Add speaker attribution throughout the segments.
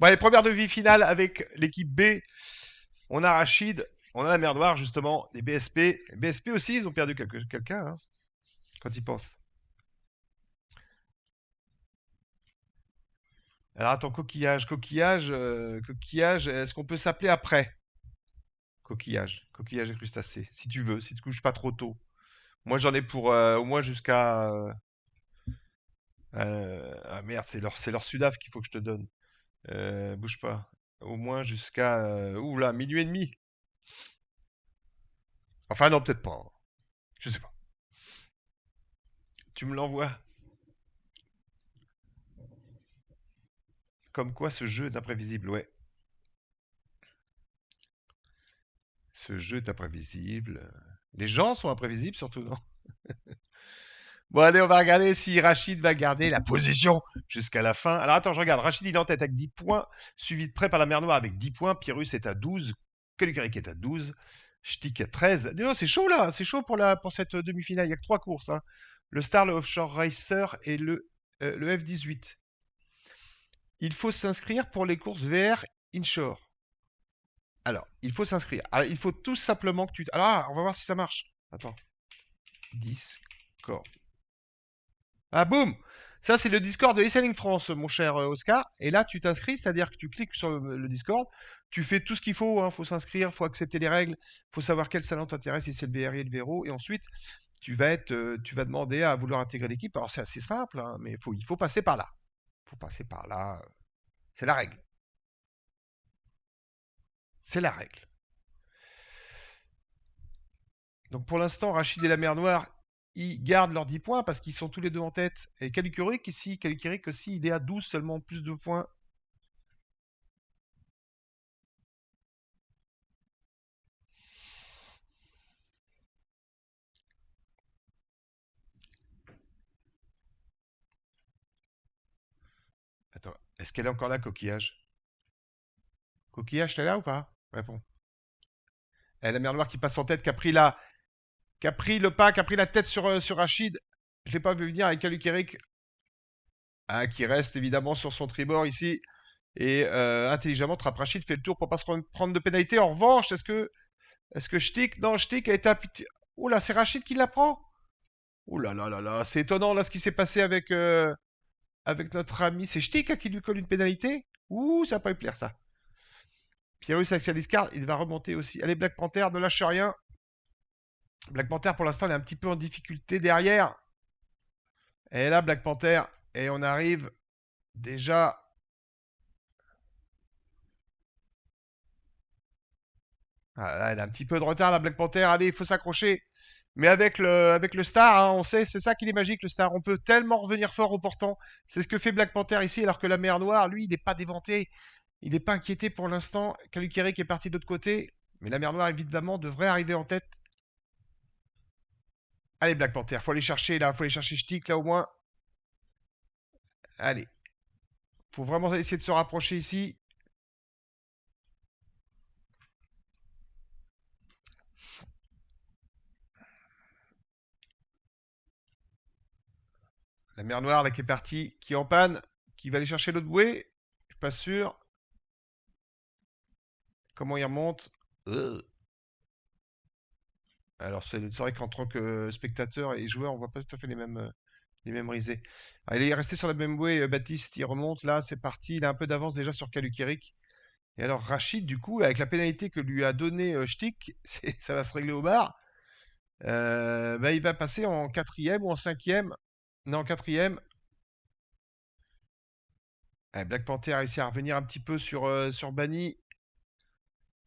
Speaker 1: Bon, les premières demi-finales avec l'équipe B. On a Rachid, on a la mer Noire, justement, les BSP. Les BSP aussi, ils ont perdu quelqu'un, hein, quand ils pensent. Alors attends, coquillage, est-ce qu'on peut s'appeler après? Coquillage et crustacé, si tu veux, si tu te couches pas trop tôt. Moi j'en ai pour au moins jusqu'à... ah merde, c'est leur Sudaf qu'il faut que je te donne. Bouge pas. Au moins jusqu'à... ouh là, minuit et demi. Enfin non, peut-être pas. Je sais pas. Tu me l'envoies. Comme quoi ce jeu est imprévisible, ouais. Ce jeu est imprévisible. Les gens sont imprévisibles surtout, non? Bon, allez, on va regarder si Rachid va garder la position jusqu'à la fin. Alors attends, je regarde. Rachid il est en tête avec 10 points, suivi de près par la mer Noire avec 10 points. Pyrrhus est à 12. Kalukarik est à 12. Shtik à 13. Non, c'est chaud là, c'est chaud pour cette demi-finale. Il n'y a que 3 courses, hein. Le Star, le Offshore Racer et le F18. Il faut s'inscrire pour les courses VR Inshore. Alors, il faut s'inscrire. Alors, il faut tout simplement que tu... Alors, on va voir si ça marche. Attends. Discord. Ah, boum. Ça, c'est le Discord de e France, mon cher Oscar. Et là, tu t'inscris, c'est-à-dire que tu cliques sur le Discord, tu fais tout ce qu'il faut, hein. Faut s'inscrire, faut accepter les règles, faut savoir quel salon t'intéresse, si c'est le BRI et le Véro, et ensuite, tu vas demander à vouloir intégrer l'équipe. Alors, c'est assez simple, hein, mais il faut passer par là. Il faut passer par là. C'est la règle. C'est la règle. Donc, pour l'instant, Rachid et la mer Noire, ils gardent leurs 10 points parce qu'ils sont tous les deux en tête. Et Kalukurik ici, Kalukurik aussi, il est à 12 seulement, plus de points. Attends, est-ce qu'elle est encore là, Coquillage? Coquillage, t'es là ou pas? Réponds. La mer Noire qui passe en tête, qui a pris le pas, qui a pris la tête sur Rachid. Je l'ai pas vu venir avec Kalukurik. Ah, qui reste évidemment sur son tribord ici. Et intelligemment, Trap Rachid fait le tour pour pas se prendre de pénalité. En revanche, est-ce que Shtik, non, Shtik a été appuyé. Oh là, c'est Rachid qui la prend. Oh là là là là, c'est étonnant là ce qui s'est passé avec notre ami. C'est Shtik qui lui colle une pénalité. Ouh, ça va pas lui plaire ça. Pyrrhus avec sa discard, il va remonter aussi. Allez, Black Panther, ne lâche rien. Black Panther, pour l'instant, il est un petit peu en difficulté derrière. Et là, Black Panther, et on arrive déjà. Ah, là, elle a un petit peu de retard, la Black Panther. Allez, il faut s'accrocher. Mais avec le Star, hein, on sait, c'est ça qui est magique, le Star. On peut tellement revenir fort au portant. C'est ce que fait Black Panther ici, alors que la mer Noire, lui, il n'est pas déventé. Il n'est pas inquiété pour l'instant. Kalukurik est parti de l'autre côté. Mais la mer Noire, évidemment, devrait arriver en tête. Allez, Black Panther, faut aller chercher là, faut aller chercher Shtik là au moins. Allez, faut vraiment essayer de se rapprocher ici. La mer Noire là qui est partie, qui est en panne, qui va aller chercher l'autre bouée. Je suis pas sûr. Comment il remonte? Alors c'est vrai qu'en tant que spectateur et joueur, on voit pas tout à fait les mêmes risées. Allez, il est resté sur la même bouée, Baptiste, il remonte là, c'est parti. Il a un peu d'avance déjà sur Kalukurik. Et alors Rachid, du coup, avec la pénalité que lui a donné Shtik, ça va se régler au bar. Bah, il va passer en quatrième ou en cinquième. Non, en quatrième. Allez, Black Panther a réussi à revenir un petit peu sur Bani.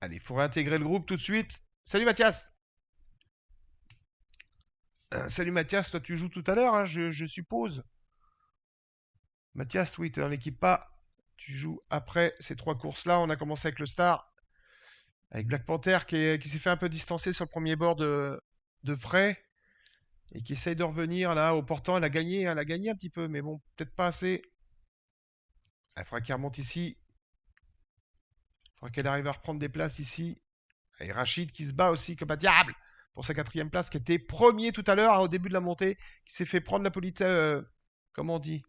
Speaker 1: Allez, il faut réintégrer le groupe tout de suite. Salut Mathias. Salut Mathias, toi tu joues tout à l'heure, hein, je suppose. Mathias, oui, tu es dans l'équipe pas. Tu joues après ces 3 courses-là. On a commencé avec le Star. Avec Black Panther qui s'est fait un peu distancer sur le premier bord de près. Et qui essaye de revenir là au portant. Elle a gagné un petit peu, mais bon, peut-être pas assez. Il faudra qu'elle remonte ici. Il faudra qu'elle arrive à reprendre des places ici. Et Rachid qui se bat aussi comme un diable pour sa 4ème place, qui était premier tout à l'heure, hein, au début de la montée, qui s'est fait prendre la politesse, comment on dit,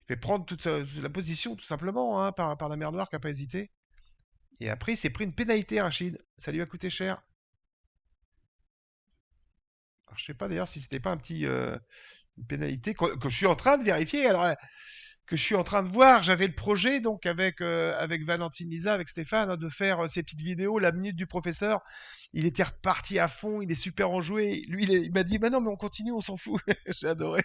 Speaker 1: Il fait prendre toute la position, tout simplement, hein, par la mer Noire qui n'a pas hésité. Et après, il s'est pris une pénalité, Rachid. Ça lui a coûté cher. Alors, je sais pas d'ailleurs si c'était pas une pénalité que je suis en train de vérifier. Alors, que je suis en train de voir. J'avais le projet, donc, avec Valentine Lisa, avec Stéphane, hein, de faire ces petites vidéos, la minute du professeur. Il était reparti à fond, il est super enjoué. Lui, il m'a dit, bah non, mais on continue, on s'en fout. J'ai adoré.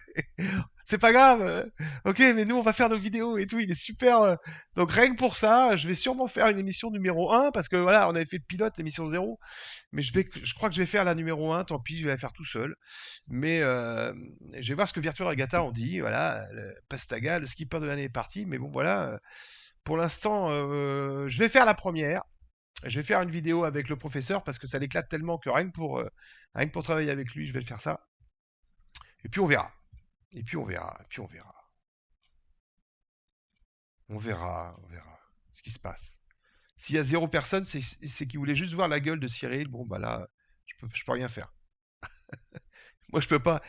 Speaker 1: C'est pas grave. Ok, mais nous, on va faire nos vidéos et tout. Il est super. Donc, rien que pour ça, je vais sûrement faire une émission numéro 1, parce que voilà, on avait fait le pilote, l'émission 0. Mais je crois que je vais faire la numéro 1, tant pis, je vais la faire tout seul. Mais je vais voir ce que Virtual Regatta en dit. Voilà, Pastaga, le skipper de l'année est parti. Mais bon, voilà, pour l'instant, je vais faire la première. Je vais faire une vidéo avec le professeur parce que ça l'éclate tellement que rien que pour travailler avec lui, je vais le faire ça. Et puis on verra. Et puis on verra. Et puis on verra. On verra. On verra ce qui se passe. S'il y a 0 personne, c'est qu'il voulait juste voir la gueule de Cyril. Bon, bah là, je peux rien faire. Moi, je peux pas.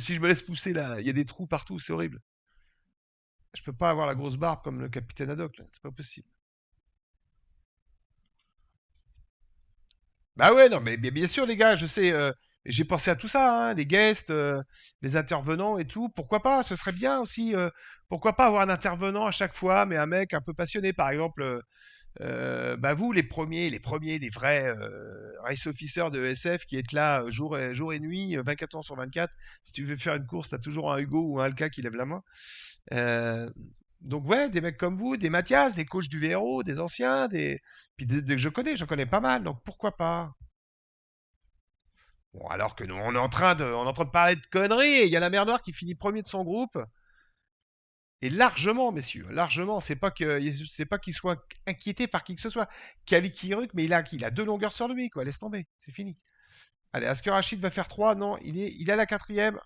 Speaker 1: Si je me laisse pousser là, il y a des trous partout, c'est horrible. Je peux pas avoir la grosse barbe comme le capitaine Haddock. C'est pas possible. Bah ouais, non, mais bien sûr, les gars, je sais. J'ai pensé à tout ça, hein, les guests, les intervenants et tout. Pourquoi pas? Ce serait bien aussi. Pourquoi pas avoir un intervenant à chaque fois, mais un mec un peu passionné, par exemple. Bah vous, les vrais race officers de SF qui êtes là jour et nuit, 24 ans sur 24. Si tu veux faire une course, t'as toujours un Hugo ou un Alka qui lève la main. Euh, donc ouais, des mecs comme vous, des Mathias, des coachs du VRO, des anciens, puis j'en connais pas mal. Donc pourquoi pas? Bon, alors que nous, on est en train de parler de conneries. Et il y a la mer Noire qui finit premier de son groupe. Et largement, messieurs, largement, c'est pas qu'il soit inquiété par qui que ce soit. Kali Kiruk, mais il a 2 longueurs sur lui, quoi. Laisse tomber, c'est fini. Allez, est-ce que Rachid va faire 3? Non, il est à la 4ème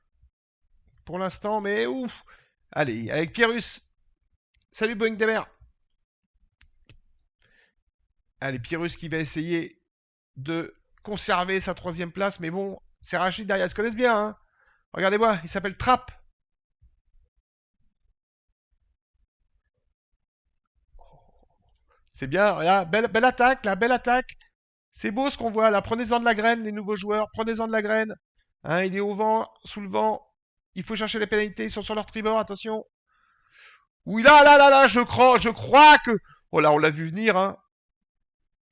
Speaker 1: pour l'instant, mais ouf. Allez, avec Pyrrhus. Salut Boeing des mers. Allez, Pyrrhus qui va essayer de conserver sa 3ème place, mais bon, c'est Rachid derrière, ils se connaissent bien, hein. Regardez-moi, il s'appelle Trap. C'est bien, regarde, belle attaque, là, belle attaque. C'est beau ce qu'on voit là. Prenez-en de la graine, les nouveaux joueurs. Prenez-en de la graine. Hein, il est au vent, sous le vent. Il faut chercher les pénalités. Ils sont sur leur tribord. Attention. Oui, là. Je crois que. Oh là, on l'a vu venir. Hein.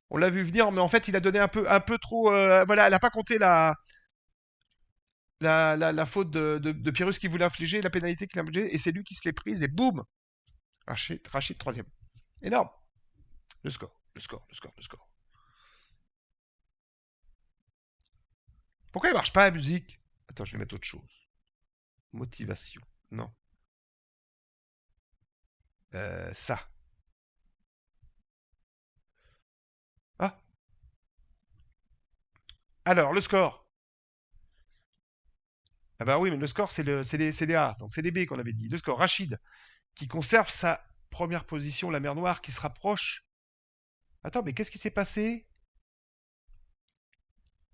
Speaker 1: On l'a vu venir, mais en fait, il a donné un peu trop. Voilà, elle n'a pas compté la faute de Pyrrhus qui voulait infliger, la pénalité qu'il a infligée, et c'est lui qui se l'est prise. Et boum. Rachid 3ème. Énorme. Le score. Pourquoi il marche pas la musique? Attends, je vais mettre autre chose. Motivation. Non. Ça. Ah. Alors, le score. Ah bah oui, mais le score, c'est les A. Donc c'est des B qu'on avait dit. Le score, Rachid, qui conserve sa première position, la mer Noire, qui se rapproche. Attends, mais qu'est-ce qui s'est passé?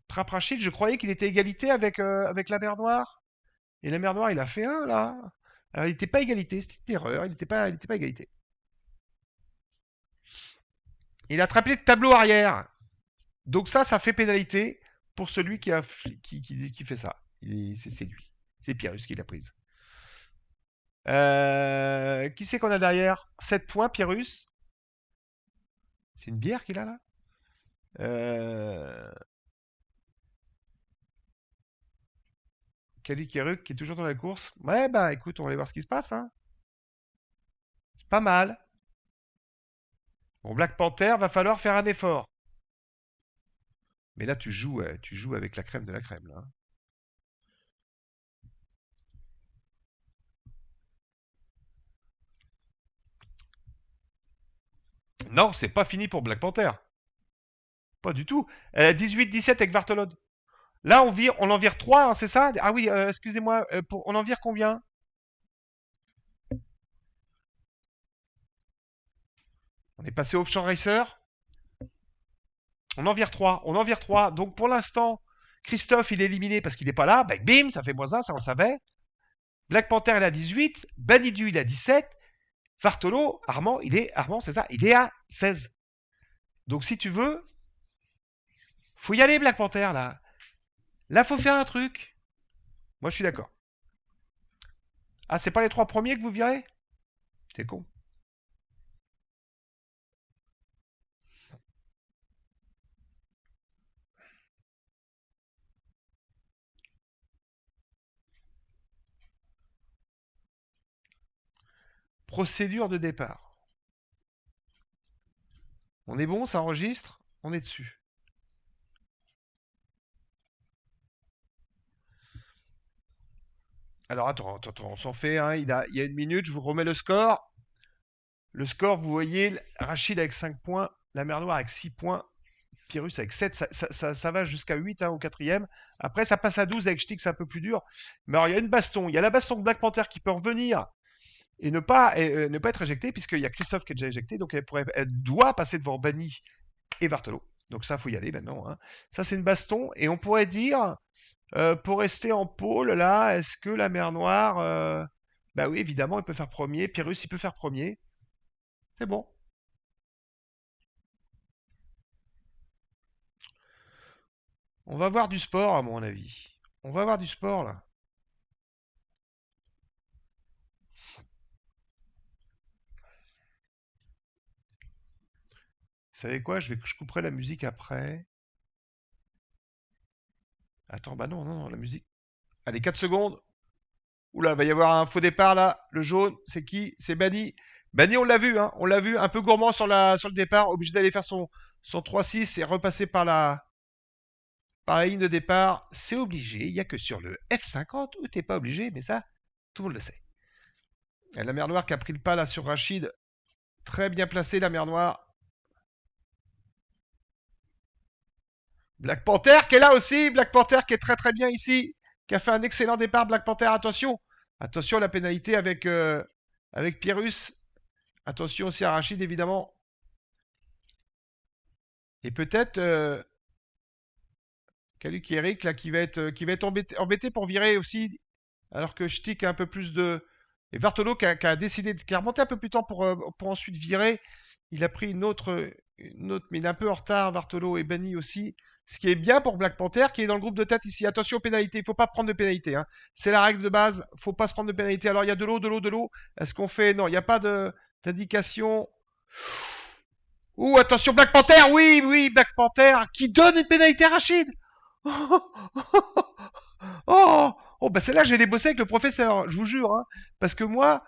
Speaker 1: Trap Rachid, je croyais qu'il était égalité avec la mer Noire. Et la mer Noire, il a fait un, là. Alors, il n'était pas égalité, c'était une erreur. Il n'était pas égalité. Il a attrapé le tableau arrière. Donc ça fait pénalité pour celui qui fait ça. C'est lui. C'est Pyrrhus qui l'a prise. Qui c'est qu'on a derrière? 7 points, Pyrrhus. C'est une bière qu'il a là. Kali Keruk qui est toujours dans la course. Ouais, bah écoute, on va aller voir ce qui se passe. Hein. C'est pas mal. Bon, Black Panther, va falloir faire un effort. Mais là, tu joues avec la crème de la crème. Là. Non, c'est pas fini pour Black Panther. Pas du tout. 18-17 avec Vartolod. Là, on en vire 3, hein, c'est ça? Ah oui, excusez-moi, on en vire combien? On est passé Offshore Racer. On en vire 3. Donc pour l'instant, Christophe, il est éliminé parce qu'il n'est pas là. Bah, bim, ça fait -1, ça on savait. Black Panther, il a 18. Banidu, il a 17. Vartolo, Armand, c'est ça, il est à 16. Donc si tu veux, faut y aller, Black Panther, là. Là, faut faire un truc. Moi, je suis d'accord. Ah, c'est pas les 3 premiers que vous virez? T'es con. Procédure de départ. On est bon, ça enregistre, on est dessus. Alors attends, on s'en fait, hein, il y a 1 minute, je vous remets le score. Le score, vous voyez, Rachid avec 5 points, la mer Noire avec 6 points, Pyrrhus avec 7, ça va jusqu'à 8 hein, au quatrième. Après, ça passe à 12 avec Schtick, c'est un peu plus dur. Mais alors, il y a une baston. Il y a la baston de Black Panther qui peut revenir et ne pas être éjectée, puisqu'il y a Christophe qui est déjà éjecté, donc elle doit passer devant Bani et Vartolo. Donc ça, faut y aller maintenant. Hein. Ça, c'est une baston. Et on pourrait dire, pour rester en pôle, là, est-ce que la mer Noire... bah oui, évidemment, il peut faire premier. Pyrrhus, il peut faire premier. C'est bon. On va voir du sport, à mon avis. On va voir du sport, là. Vous savez quoi, je couperai la musique après. Attends, bah non, non, non, la musique. Allez, 4 secondes. Oula, va y avoir un faux départ là. Le jaune, c'est qui? C'est Bani. Bani, on l'a vu, hein. On l'a vu, un peu gourmand sur le départ, obligé d'aller faire son 3-6 et repasser par la ligne de départ. C'est obligé. Il n'y a que sur le F50 où t'es pas obligé, mais ça, tout le monde le sait. Et la mer Noire qui a pris le pas là sur Rachid. Très bien placé, la mer Noire. Black Panther qui est là aussi. Black Panther qui est très très bien ici. Qui a fait un excellent départ. Black Panther, attention. Attention à la pénalité avec Pyrrhus. Attention aussi à Rachid, évidemment. Et peut-être Kaluk Eric là, qui va être embêté pour virer aussi. Alors que Schtick a un peu plus de... Et Vartolo qui a décidé, qui a remonté un peu plus de temps pour ensuite virer. Il a pris une autre, mais il est un peu en retard, Vartolo et Bani aussi. Ce qui est bien pour Black Panther, qui est dans le groupe de tête ici. Attention aux pénalités, il ne faut pas prendre de pénalité. Hein. C'est la règle de base, il ne faut pas se prendre de pénalité. Alors il y a de l'eau, de l'eau, de l'eau. Est-ce qu'on fait... Non, il n'y a pas d'indication. Ouh, attention, Black Panther, oui, oui, Black Panther, qui donne une pénalité à Rachid. Oh, oh, oh, bah celle-là, je vais les bosser avec le professeur, je vous jure. Hein, parce que moi,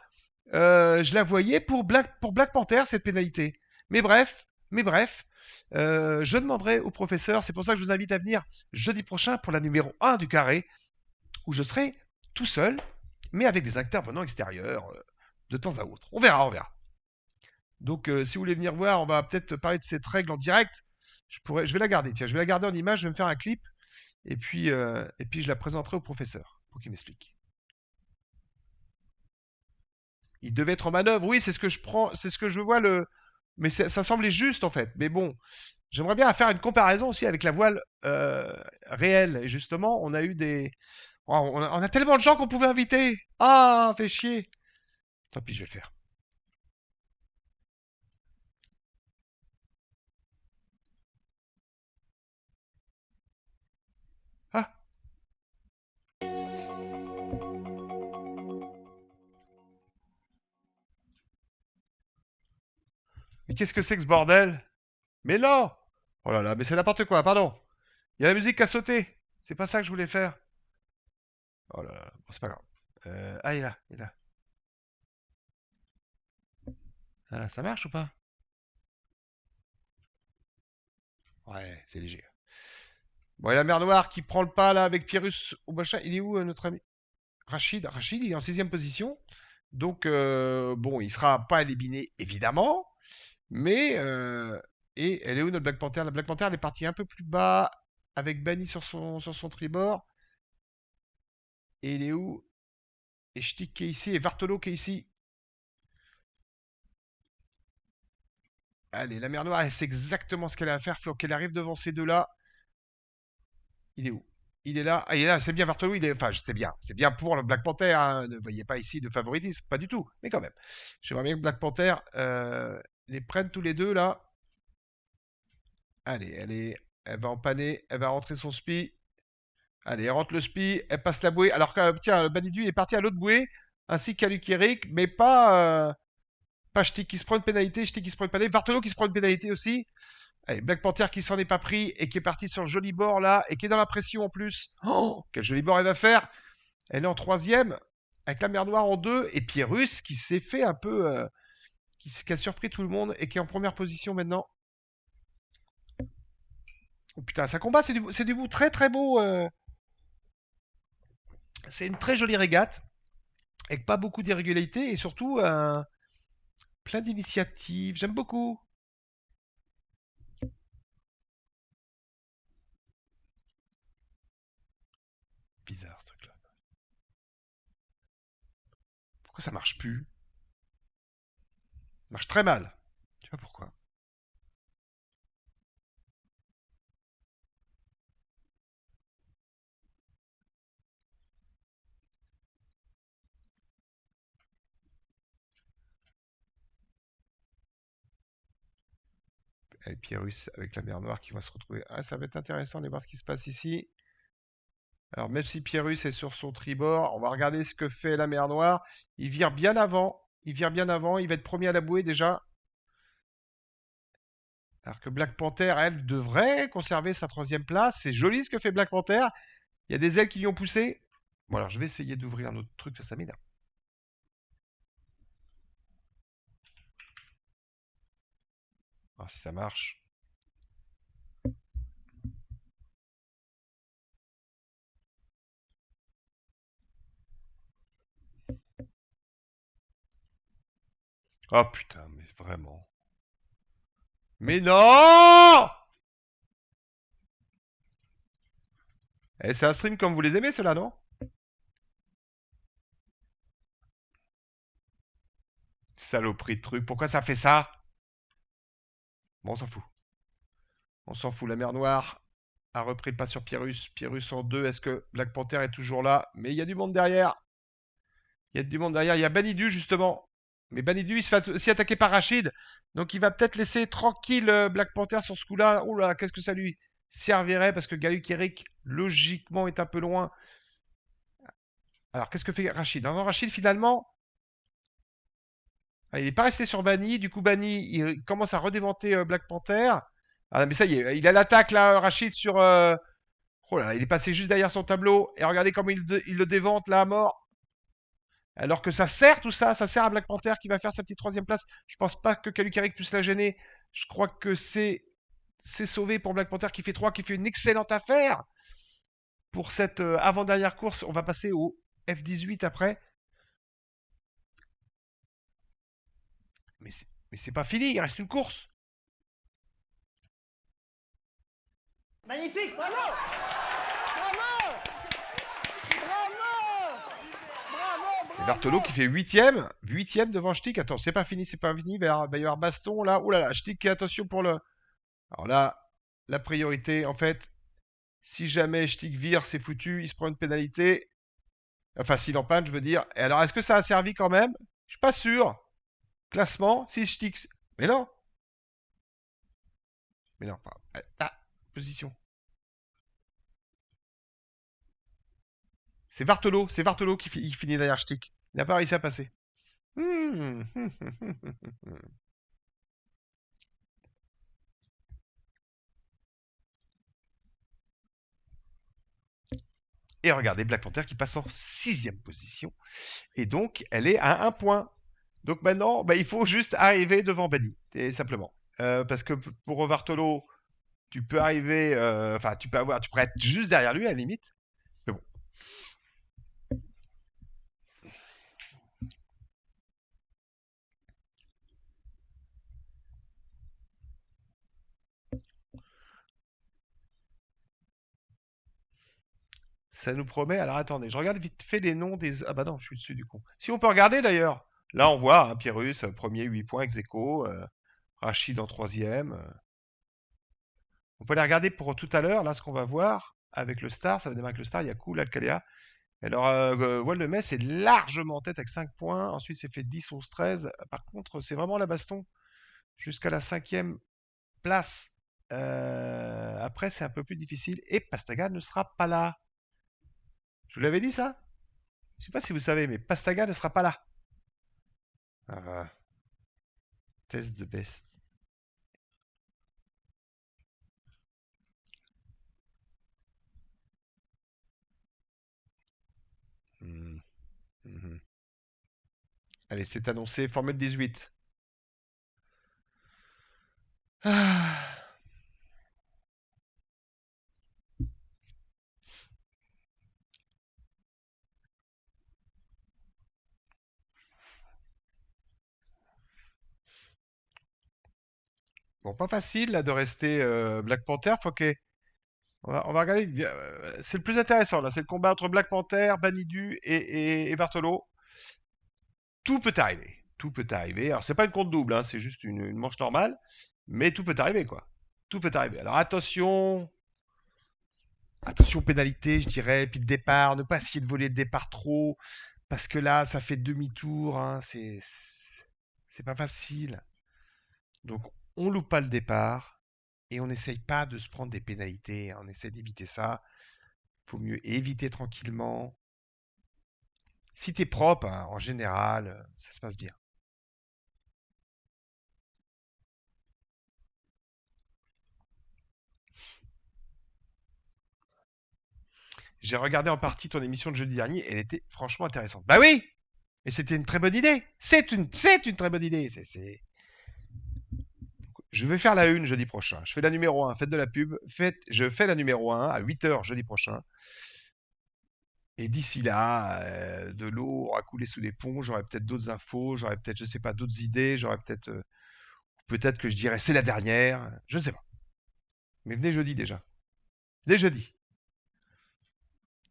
Speaker 1: je la voyais pour Black Panther, cette pénalité. Mais bref, je demanderai au professeur, c'est pour ça que je vous invite à venir jeudi prochain pour la numéro 1 du carré, où je serai tout seul, mais avec des intervenants extérieurs de temps à autre. On verra, on verra. Donc, si vous voulez venir voir, on va peut-être parler de cette règle en direct. Je vais la garder. Tiens, je vais la garder en image. Je vais me faire un clip et puis je la présenterai au professeur pour qu'il m'explique. Il devait être en manœuvre. Oui, c'est ce que je prends, c'est ce que je vois mais ça semblait juste en fait. Mais bon, j'aimerais bien faire une comparaison aussi avec la voile réelle. Et justement, on a eu on a tellement de gens qu'on pouvait inviter. Ah, fait chier. Tant pis, je vais le faire. Ah, mais qu'est-ce que c'est que ce bordel? Mais non! Oh là là, mais c'est n'importe quoi, pardon. Il y a la musique qui a sauté. C'est pas ça que je voulais faire. Oh là là, bon, c'est pas grave. Ah, il est là, il est là. Ah, ça marche ou pas? Ouais, c'est léger. Bon, et la mer Noire qui prend le pas là avec Pyrrhus au machin. Il est où notre ami? Rachid, il est en 6ème position. Donc, bon, il sera pas éliminé évidemment. Mais, et elle est où notre Black Panther? La Black Panther, elle est partie un peu plus bas avec Bani sur son tribord. Et il est où? Et Schtick qui est ici et Vartolo qui est ici. Allez, la mer Noire, elle sait exactement ce qu'elle a à faire. Faut qu'elle arrive devant ces deux-là. Il est où? Il est là. Ah, il est là. C'est bien Vartolo. Il est. Enfin, c'est bien. C'est bien pour le Black Panther. Hein. Ne voyez pas ici de favoritisme. Pas du tout. Mais quand même. J'aimerais bien que Black Panther les prenne tous les deux là. Allez, elle va empanner. Elle va rentrer son spi. Allez, elle rentre le spi. Elle passe la bouée. Alors que, tiens, Banidu est parti à l'autre bouée. Ainsi qu'Alukirik. Mais pas Shtick qui se prend une pénalité. Shtick qui se prend une pénalité. Vartolo qui se prend une pénalité aussi. Allez, Black Panther qui s'en est pas pris et qui est parti sur le joli bord là et qui est dans la pression en plus. Oh, quel joli bord elle va faire. Elle est en troisième avec la mer Noire en deux et Pierrus qui s'est fait un peu, qui a surpris tout le monde et qui est en première position maintenant. Oh putain, ça combat, c'est du bout très très beau. C'est une très jolie régate avec pas beaucoup d'irrégularité et surtout plein d'initiatives. J'aime beaucoup. Bizarre ce truc-là. Pourquoi ça marche plus? Ça marche très mal. Je sais pas pourquoi. Et Pierrus avec la mer Noire qui va se retrouver. Ah, ça va être intéressant de voir ce qui se passe ici. Alors, même si Pierrus est sur son tribord, on va regarder ce que fait la mer Noire. Il vire bien avant. Il vire bien avant. Il va être premier à la bouée déjà. Alors que Black Panther, elle, devrait conserver sa troisième place. C'est joli ce que fait Black Panther. Il y a des ailes qui lui ont poussé. Bon, alors je vais essayer d'ouvrir un autre truc face à mine. Alors, si ça marche. Oh putain, mais vraiment. Mais non! Eh, c'est un stream comme vous les aimez, ceux-là, non? Saloperie de truc. Pourquoi ça fait ça? Bon, on s'en fout. On s'en fout. La mer Noire a repris le pas sur Pierrus. Pierrus en deux. Est-ce que Black Panther est toujours là? Mais il y a du monde derrière. Il y a du monde derrière. Il y a Banidu, justement. Mais Banidu, il se fait aussi attaquer par Rachid. Donc il va peut-être laisser tranquille Black Panther sur ce coup-là. Oula, qu'est-ce que ça lui servirait? Parce que Galuk Eric, logiquement, est un peu loin. Alors, qu'est-ce que fait Rachid? Non, Rachid, finalement, il n'est pas resté sur Bani. Du coup, Bani, il commence à redéventer Black Panther. Ah, mais ça y est, il a l'attaque, là, Rachid, sur... Oh là, il est passé juste derrière son tableau. Et regardez comment il le dévente, là, à mort. Alors que ça sert tout ça, ça sert à Black Panther qui va faire sa petite troisième place. Je pense pas que Kalukarik puisse la gêner. Je crois que c'est sauvé pour Black Panther qui fait 3, qui fait une excellente affaire pour cette avant-dernière course. On va passer au F18 après. Mais c'est pas fini, il reste une course.
Speaker 2: Magnifique, bravo! Bravo! Bravo! Bravo!
Speaker 1: Et Bartolo qui fait 8ème devant Shtick. Attends, c'est pas fini, c'est pas fini. Il va y avoir baston là. Ouh là là, Shtick, attention pour le. Alors là, la priorité, en fait, si jamais Shtick vire, c'est foutu, il se prend une pénalité. Enfin, s'il en panne, je veux dire. Et alors, est-ce que ça a servi quand même? Je suis pas sûr. Classement, si Shtick. Mais non. Mais non, pas. Ah, position. C'est Bartolo qui finit derrière Shtick. Il n'a pas réussi à passer. Et regardez Black Panther qui passe en 6ème position. Et donc, elle est à 1 point. Donc maintenant, bah, il faut juste arriver devant Bani, simplement. Parce que pour Vartolo, tu peux arriver, enfin, tu pourrais être juste derrière lui à la limite. Mais bon. Ça nous promet. Alors attendez, je regarde vite fait les noms des. Ah bah non, je suis dessus du coup. Si on peut regarder d'ailleurs. Là, on voit hein, Pierrus, premier 8 points ex aequo, Rachid en troisième. On peut les regarder pour tout à l'heure. Là, ce qu'on va voir. avec le Star. Ça va démarrer avec le Star. Il y a Cool, Alcalea. Alors, Waldemess est largement en tête avec 5 points. Ensuite, c'est fait 10, 11, 13. Par contre, c'est vraiment la baston jusqu'à la 5e place. Après, c'est un peu plus difficile. Et Pastaga ne sera pas là. Je vous l'avais dit ça? Je sais pas si vous savez, mais Pastaga ne sera pas là. Test de best. Hmm. Mhm. Allez, c'est annoncé. Formule 18. Ah. Bon, pas facile là de rester Black Panther. On va regarder. C'est le plus intéressant là. C'est le combat entre Black Panther, Banidu et Bartolo. Tout peut arriver. Tout peut arriver. Alors, c'est pas une compte double, hein, c'est juste une manche normale. Mais tout peut arriver, quoi. Tout peut arriver. Alors, attention. Attention, pénalité, je dirais. Puis de départ. Ne pas essayer de voler le départ trop. Parce que là, ça fait demi-tour. Hein, c'est pas facile. Donc, on loupe pas le départ. Et on n'essaye pas de se prendre des pénalités. On essaie d'éviter ça. Faut mieux éviter tranquillement. Si t'es propre, hein, en général, ça se passe bien. J'ai regardé en partie ton émission de jeudi dernier, elle était franchement intéressante. Bah oui. Et c'était une très bonne idée. C'est une très bonne idée. Je vais faire la une jeudi prochain. Je fais la numéro 1. Faites de la pub. Je fais la numéro 1 à 8h jeudi prochain. Et d'ici là, de l'eau aura coulé sous les ponts. J'aurai peut-être d'autres infos. J'aurai peut-être, je sais pas, d'autres idées. J'aurai peut-être que je dirai c'est la dernière. Je ne sais pas. Mais venez jeudi déjà. Dès jeudi.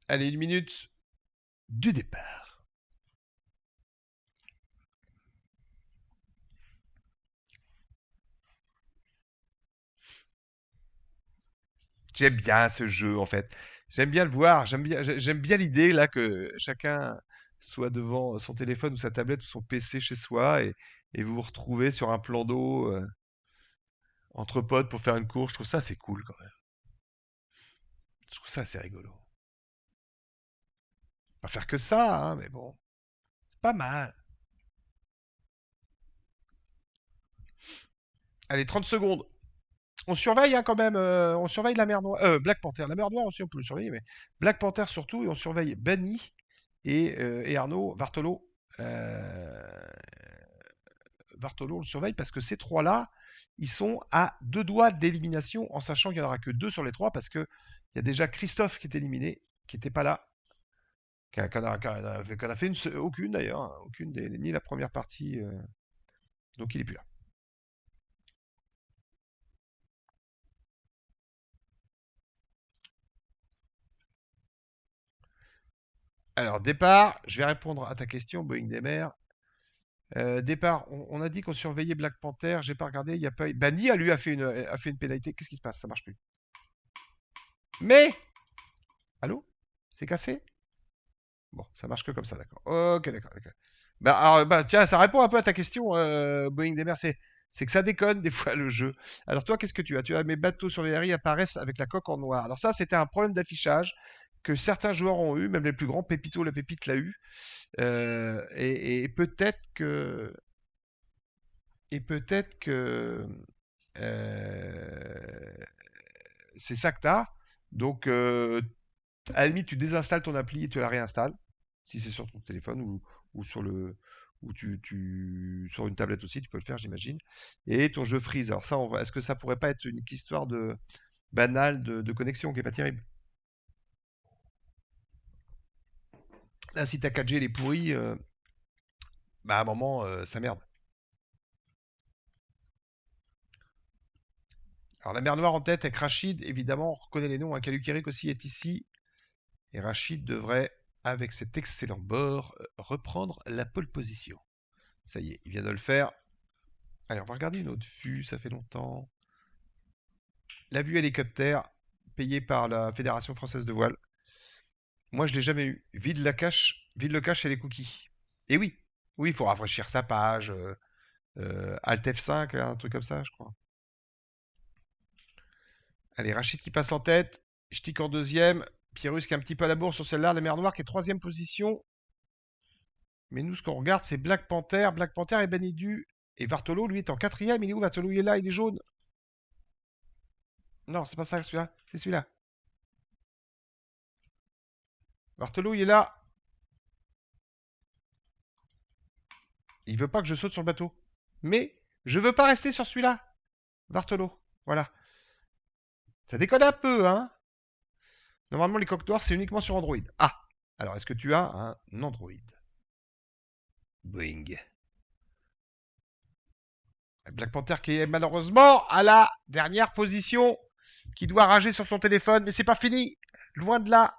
Speaker 1: Allez, 1 minute du départ. J'aime bien ce jeu en fait. J'aime bien le voir. J'aime bien l'idée là que chacun soit devant son téléphone ou sa tablette ou son PC chez soi et vous vous retrouvez sur un plan d'eau entre potes pour faire une course. Je trouve ça c'est cool quand même. Je trouve ça assez rigolo. Pas faire que ça, hein, mais bon, c'est pas mal. Allez, 30 secondes. On surveille hein, quand même. On surveille la mer Noire. Black Panther. La mer Noire aussi on peut le surveiller, mais Black Panther surtout et on surveille Benny et Arnaud Vartolo. Vartolo, on le surveille parce que ces trois-là, ils sont à 2 doigts d'élimination, en sachant qu'il n'y en aura que 2 sur les 3, parce qu'il y a déjà Christophe qui est éliminé, qui n'était pas là, qui en a fait aucune d'ailleurs, hein, aucune ni la première partie, donc il n'est plus là. Alors, départ, je vais répondre à ta question, Boeing des mers. Départ, on a dit qu'on surveillait Black Panther, j'ai pas regardé, il y a pas. Bani a lui a fait une pénalité. Qu'est-ce qui se passe? Ça marche plus. Mais allô? C'est cassé? Bon, ça marche que comme ça, d'accord. Ok, d'accord, d'accord. Bah, alors, bah, tiens, ça répond un peu à ta question, Boeing des mers. C'est que ça déconne des fois le jeu. Alors toi, qu'est-ce que tu as? Tu as mes bateaux sur les RI apparaissent avec la coque en noir. Alors ça, c'était un problème d'affichage que certains joueurs ont eu, même les plus grands. Pépito, la pépite l'a eu. Et peut-être que euh, c'est ça que t'as. Donc, à la limite, tu désinstalles ton appli et tu la réinstalles, si c'est sur ton téléphone ou sur le ou sur une tablette aussi, tu peux le faire, j'imagine. Et ton jeu freeze. Alors ça, est-ce que ça pourrait pas être une histoire de banale de connexion qui est pas terrible? Là, si ta 4G elle est pourrie, bah à un moment, ça merde. Alors la mer Noire en tête avec Rachid, évidemment, on reconnaît les noms. Hein. Kalukirik aussi est ici. Et Rachid devrait, avec cet excellent bord, reprendre la pole position. Ça y est, il vient de le faire. Allez, on va regarder une autre vue, ça fait longtemps. La vue hélicoptère, payé par la Fédération Française de Voile. Moi, je l'ai jamais eu. Vide le cache et les cookies. Et oui, oui, il faut rafraîchir sa page. Alt F5, un truc comme ça, je crois. Allez, Rachid qui passe en tête. Ch'tik en deuxième. Pyrrhus qui est un petit peu à la bourre sur celle-là. La mer Noire qui est troisième position. Mais nous, ce qu'on regarde, c'est Black Panther. Black Panther et Banidu. Et Vartolo, lui, est en quatrième. Il est où, Vartolo? Il est là, il est jaune. Non, c'est pas ça, celui-là. C'est celui-là. Vartolo, il est là. Il veut pas que je saute sur le bateau. Mais je veux pas rester sur celui-là. Vartolo. Voilà. Ça déconne un peu, hein? Normalement, les coques noires, c'est uniquement sur Android. Ah! Alors, est-ce que tu as un Android? Boing. Black Panther qui est malheureusement à la dernière position, qui doit rager sur son téléphone, mais c'est pas fini. Loin de là.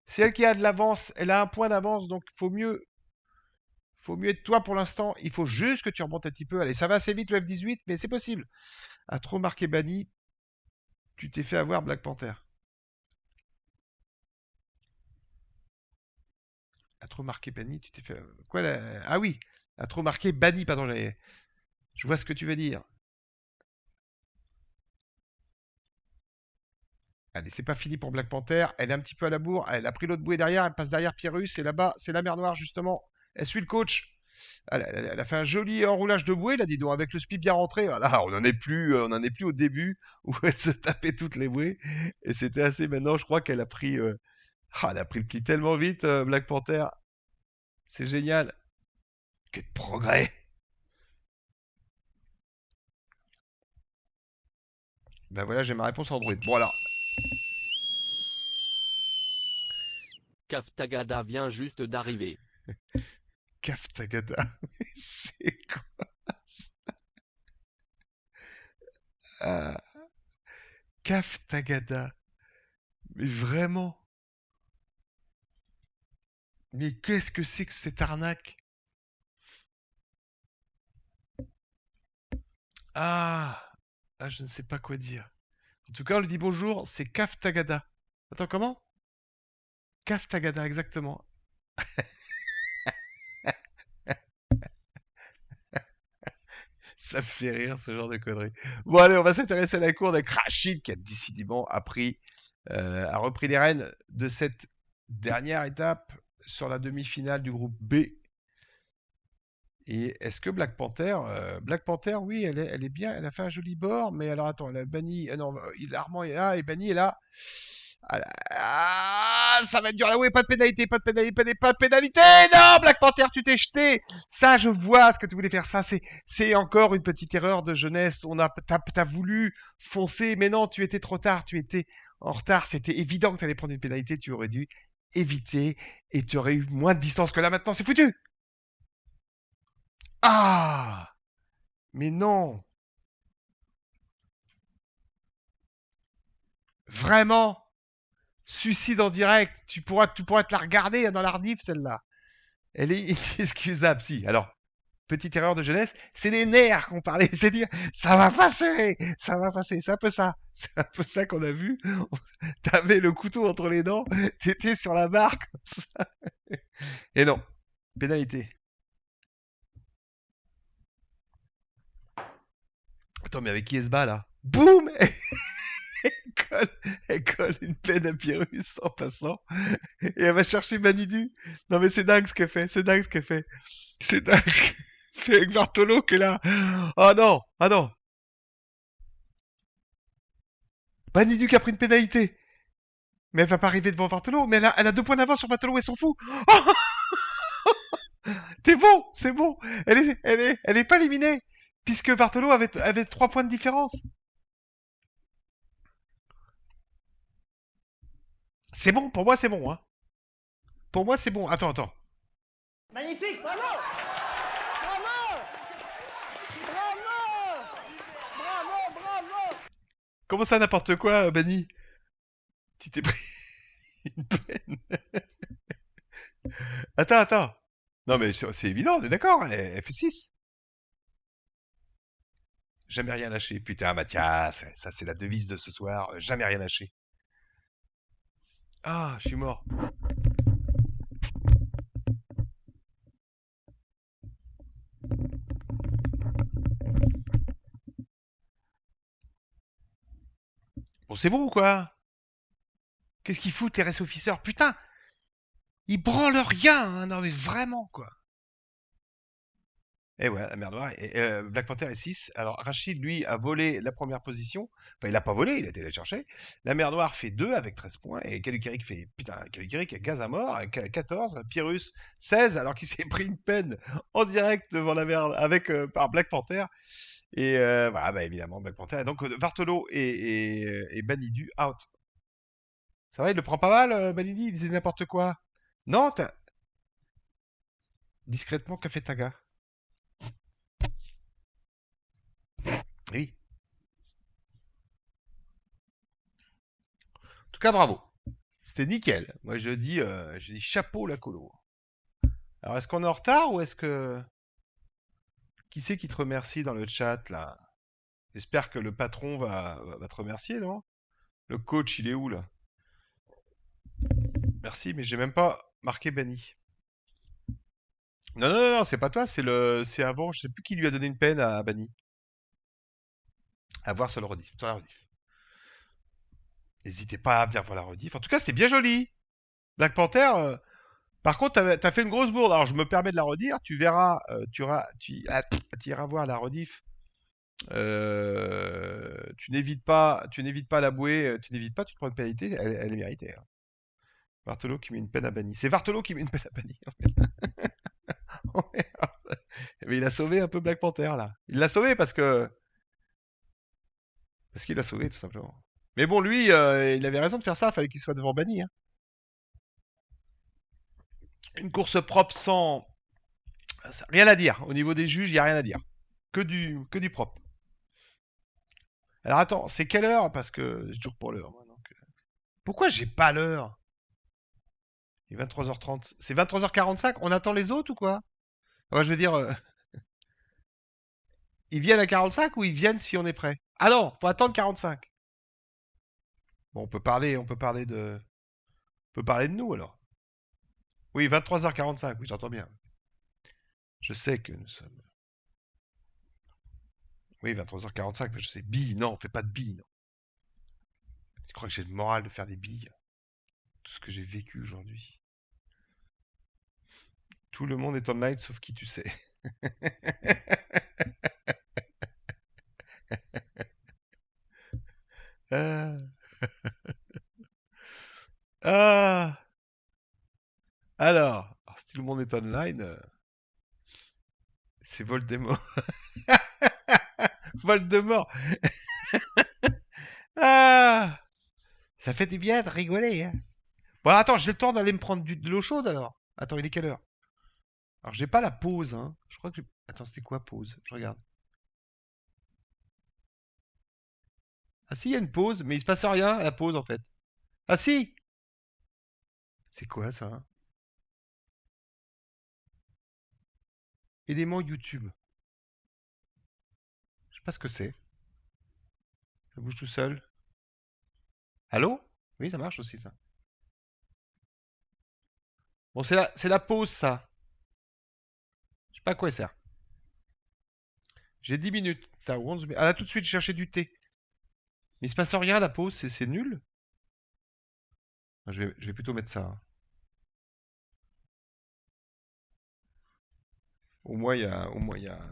Speaker 1: C'est elle qui a de l'avance. Elle a un point d'avance, donc faut mieux être toi pour l'instant. Il faut juste que tu remontes un petit peu. Allez, ça va assez vite le F18, mais c'est possible. A trop marqué banni. Tu t'es fait avoir, Black Panther. A trop marqué banni, tu t'es fait... Quoi là? Ah oui, a trop marqué banni, pardon. Je vois ce que tu veux dire. Allez, c'est pas fini pour Black Panther. Elle est un petit peu à la bourre. Elle a pris l'autre bouée derrière. Elle passe derrière Pyrrhus. Et là-bas, c'est la mer Noire, justement. Elle suit le coach. Elle a fait un joli enroulage de bouée, là, dis donc, avec le speed bien rentré. Voilà, on n'en est plus au début où elle se tapait toutes les bouées. Et c'était assez. Maintenant, je crois qu'elle a pris, elle a pris le pli tellement vite, Black Panther. C'est génial. Quel progrès. Ben voilà, j'ai ma réponse Android. Bon alors,
Speaker 3: Kaftagada vient juste d'arriver.
Speaker 1: Kaftagada. C'est quoi ça? Ah, Kaftagada. Mais vraiment. Mais qu'est-ce que c'est que cette arnaque? Ah, je ne sais pas quoi dire. En tout cas, on lui dit bonjour, c'est Kaftagada. Attends, comment? Kaftagada, exactement. Ça me fait rire, ce genre de conneries. Bon, allez, on va s'intéresser à la course avec Rachid, qui a décidément a repris les rênes de cette dernière étape sur la demi-finale du groupe B. Et est-ce que Black Panther, oui, elle est bien, elle a fait un joli bord, mais alors attends, elle a banni, non, Armand est là, et banni est là. Ça va être dur là, oui, pas de pénalité, pas de pénalité, non, Black Panther, tu t'es jeté. Ça, je vois ce que tu voulais faire, ça, c'est encore une petite erreur de jeunesse, t'as voulu foncer, mais non, tu étais trop tard, tu étais en retard, c'était évident que tu allais prendre une pénalité, tu aurais dû éviter, et tu aurais eu moins de distance que là maintenant, c'est foutu. Ah! Mais non! Vraiment? Suicide en direct. Tu pourras te la regarder dans la rediff, celle-là. Elle est inexcusable, si. Alors, petite erreur de jeunesse, c'est les nerfs qu'on parlait. C'est dire, ça va passer, ça va passer. C'est un peu ça. C'est un peu ça qu'on a vu. T'avais le couteau entre les dents, t'étais sur la barre comme ça. Et non. Pénalité. Attends, mais avec qui elle se bat, là? Boum! Elle colle une peine à Pyrrhus en passant. Et elle va chercher Manidu. Non mais c'est dingue ce qu'elle fait. C'est dingue ce qu'elle fait. C'est dingue. C'est avec Bartolo qui est là. Oh non. Ah non. Manidu qui a pris une pénalité. Mais elle va pas arriver devant Bartolo. Mais elle a 2 points d'avance sur Bartolo. Elle s'en fout. Oh T'es bon. C'est bon. Elle est pas éliminée. Puisque Bartolo avait 3 points de différence. C'est bon. Pour moi, c'est bon. Hein. Pour moi, c'est bon. Attends.
Speaker 2: Magnifique, bravo! Bravo! Bravo!
Speaker 1: Comment ça, n'importe quoi, Bani? Tu t'es pris une peine. Attends. Non, mais c'est évident, on est d'accord, elle fait 6. Jamais rien lâché. Putain, Mathias, ça c'est la devise de ce soir, jamais rien lâché. Ah, je suis mort. Bon, c'est bon ou quoi? Qu'est-ce qu'ils foutent, les officers? Putain, ils branlent rien, hein. Non mais vraiment, quoi. Et ouais, la mer Noire, Black Panther est 6. Alors Rachid, lui, a volé la première position. Enfin, il a pas volé, il a été allé chercher. La mer Noire fait 2 avec 13 points. Et Kalukirik fait... Putain, Kalukirik, gaz à mort, avec 14. Pyrrhus, 16, alors qu'il s'est pris une peine en direct devant la mer avec, par Black Panther. Et voilà, bah, évidemment, Black Panther. Et donc, Vartolo et Banidu out. Ça va, il le prend pas mal, Banidi, il disait n'importe quoi. Non, discrètement, qu'a fait Taga? Oui. En tout cas, bravo. C'était nickel. Moi, je dis chapeau la colo. Alors, est-ce qu'on est en retard ou est-ce que... Qui c'est qui te remercie dans le chat, là? J'espère que le patron va te remercier, non? Le coach, il est où, là? Merci, mais j'ai même pas marqué Bani. Non, non, non, non, c'est pas toi, c'est avant, je sais plus qui lui a donné une peine à Bani. À voir sur le rediff, sur la rediff. N'hésitez pas à venir voir la rediff. En tout cas, c'était bien joli. Black Panther, par contre, t'as fait une grosse bourde. Alors, je me permets de la redire. Tu verras, tu iras voir la rediff. Tu n'évites pas à la bouée. Tu n'évites pas, tu te prends une pénalité. Elle est méritée, hein. Vartolo qui met une peine à Banni. C'est Vartolo qui met une peine à Banni, en fait. Mais il a sauvé un peu Black Panther, là. Il l'a sauvé parce qu'il l'a sauvé, tout simplement. Mais bon, lui, il avait raison de faire ça. Fallait qu'il soit devant Banni, hein. Une course propre sans... Rien à dire. Au niveau des juges, il n'y a rien à dire. Que du propre. Alors attends, c'est quelle heure? Parce que j'ai toujours pas l'heure, moi. Donc... Pourquoi j'ai pas l'heure? Il est 23h30. C'est 23h45? On attend les autres ou quoi? Moi, je veux dire, ils viennent à 45 ou ils viennent si on est prêt? Ah non, faut attendre 45. Bon, on peut parler de nous alors. Oui, 23h45, oui, j'entends bien. Je sais que nous sommes. Oui, 23h45, mais je sais. Billes, non, on fait pas de billes, non. Tu crois que j'ai le moral de faire des billes? Tout ce que j'ai vécu aujourd'hui. Tout le monde est online sauf qui tu sais. Ah. Ah. Alors, si tout le monde est online, c'est Voldemort. Voldemort. Ah. Ça fait du bien de rigoler, hein. Bon, attends, j'ai le temps d'aller me prendre de l'eau chaude alors. Attends, il est quelle heure? Alors, j'ai pas la pause, hein. Je crois que j'ai... Attends, c'était quoi pause? Je regarde. Ah si, il y a une pause, mais il se passe rien à la pause en fait. Ah si! C'est quoi ça? Élément YouTube. Je sais pas ce que c'est. Ça bouge tout seul. Allô? Oui, ça marche aussi ça. Bon, c'est la pause ça. Je sais pas à quoi elle sert. J'ai 10 minutes. T'as 11 minutes. Ah là, tout de suite, chercher du thé. Mais il se passe rien, la pause, c'est nul. Je vais plutôt mettre ça, hein. Au moins, il y a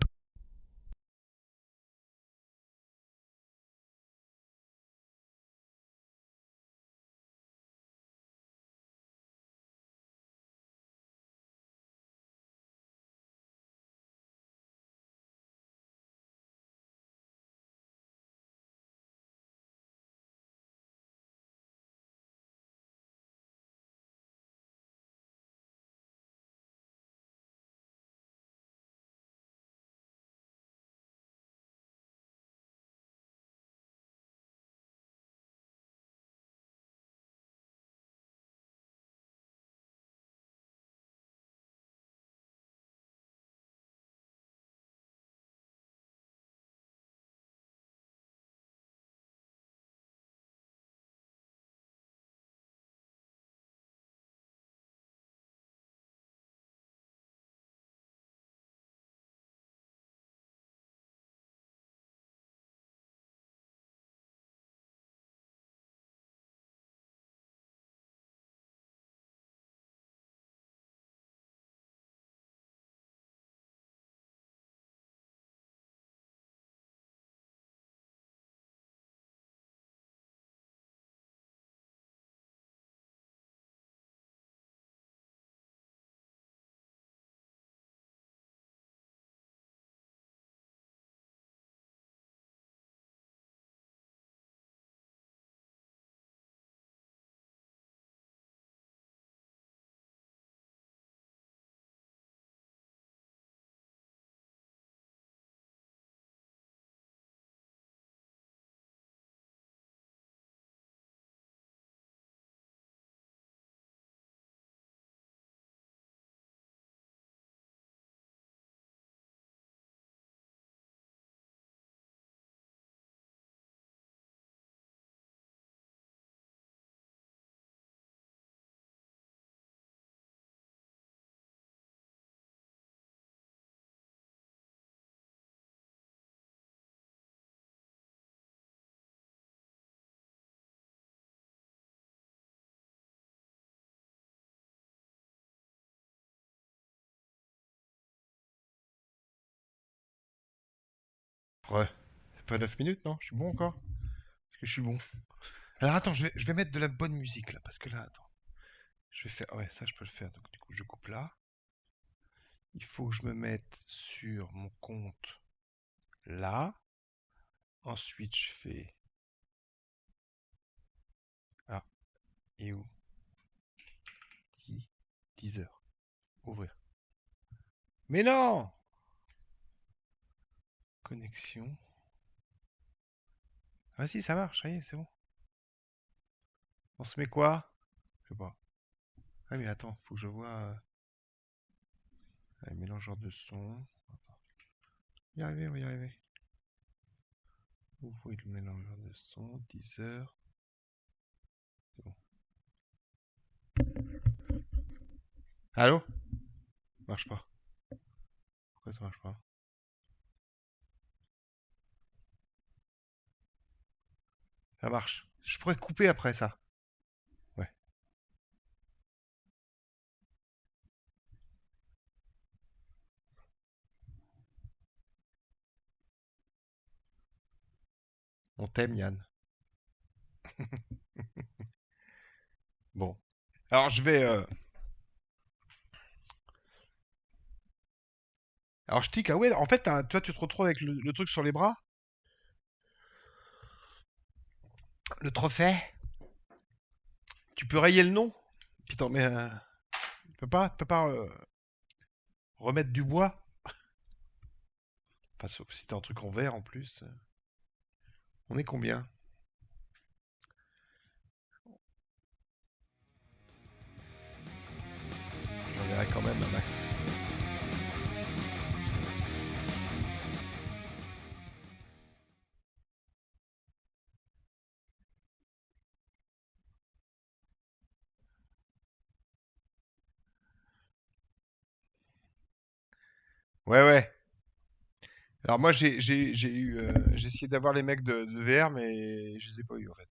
Speaker 1: Ouais. C'est pas 9 minutes, non? Je suis bon encore? Est-ce que je suis bon? Alors attends, je vais mettre de la bonne musique là, parce que là, attends. Je vais faire. Ouais, ça je peux le faire. Donc du coup, je coupe là. Il faut que je me mette sur mon compte là. Ensuite, je fais. Ah, et où? 10 heures. Ouvrir. Mais non! Connexion. Ah si, ça marche, ça y est, c'est bon. On se met quoi? Je sais pas. Ah mais attends, faut que je vois. Allez, mélangeur de son. Attends. On va y arriver, on va y arriver. Ouvrir le mélangeur de son, 10 heures. C'est bon. Allô? Marche pas. Pourquoi ça marche pas? Ça marche. Je pourrais couper après ça. Ouais. On t'aime, Yann. Bon. Alors je vais. Alors je tic. Ah ouais, en fait, toi tu te retrouves avec le truc sur les bras. Le trophée. Tu peux rayer le nom. Puis t'en mets. Tu peux pas remettre du bois. Enfin, sauf si t'as un truc en verre en plus. On est combien? J'enverrai quand même un max. Ouais, ouais. Alors moi j'ai essayé d'avoir les mecs de VR mais je les ai pas eu en fait.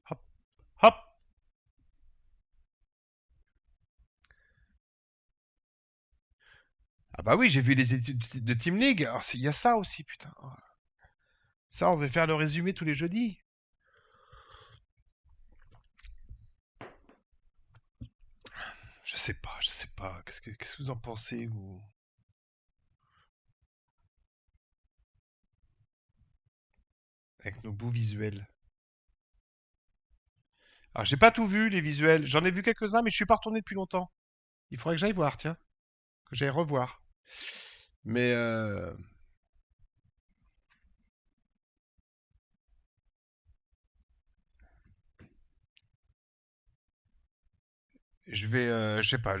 Speaker 1: Hop, hop. Ah bah oui, j'ai vu les études de Team League. Alors il y a ça aussi, putain. Ça, on va faire le résumé tous les jeudis. Je sais pas, je sais pas. Qu'est-ce que vous en pensez, vous? Avec nos beaux visuels. Alors j'ai pas tout vu les visuels. J'en ai vu quelques-uns, mais je suis pas retourné depuis longtemps. Il faudrait que j'aille voir, tiens, que j'aille revoir. Mais je sais pas.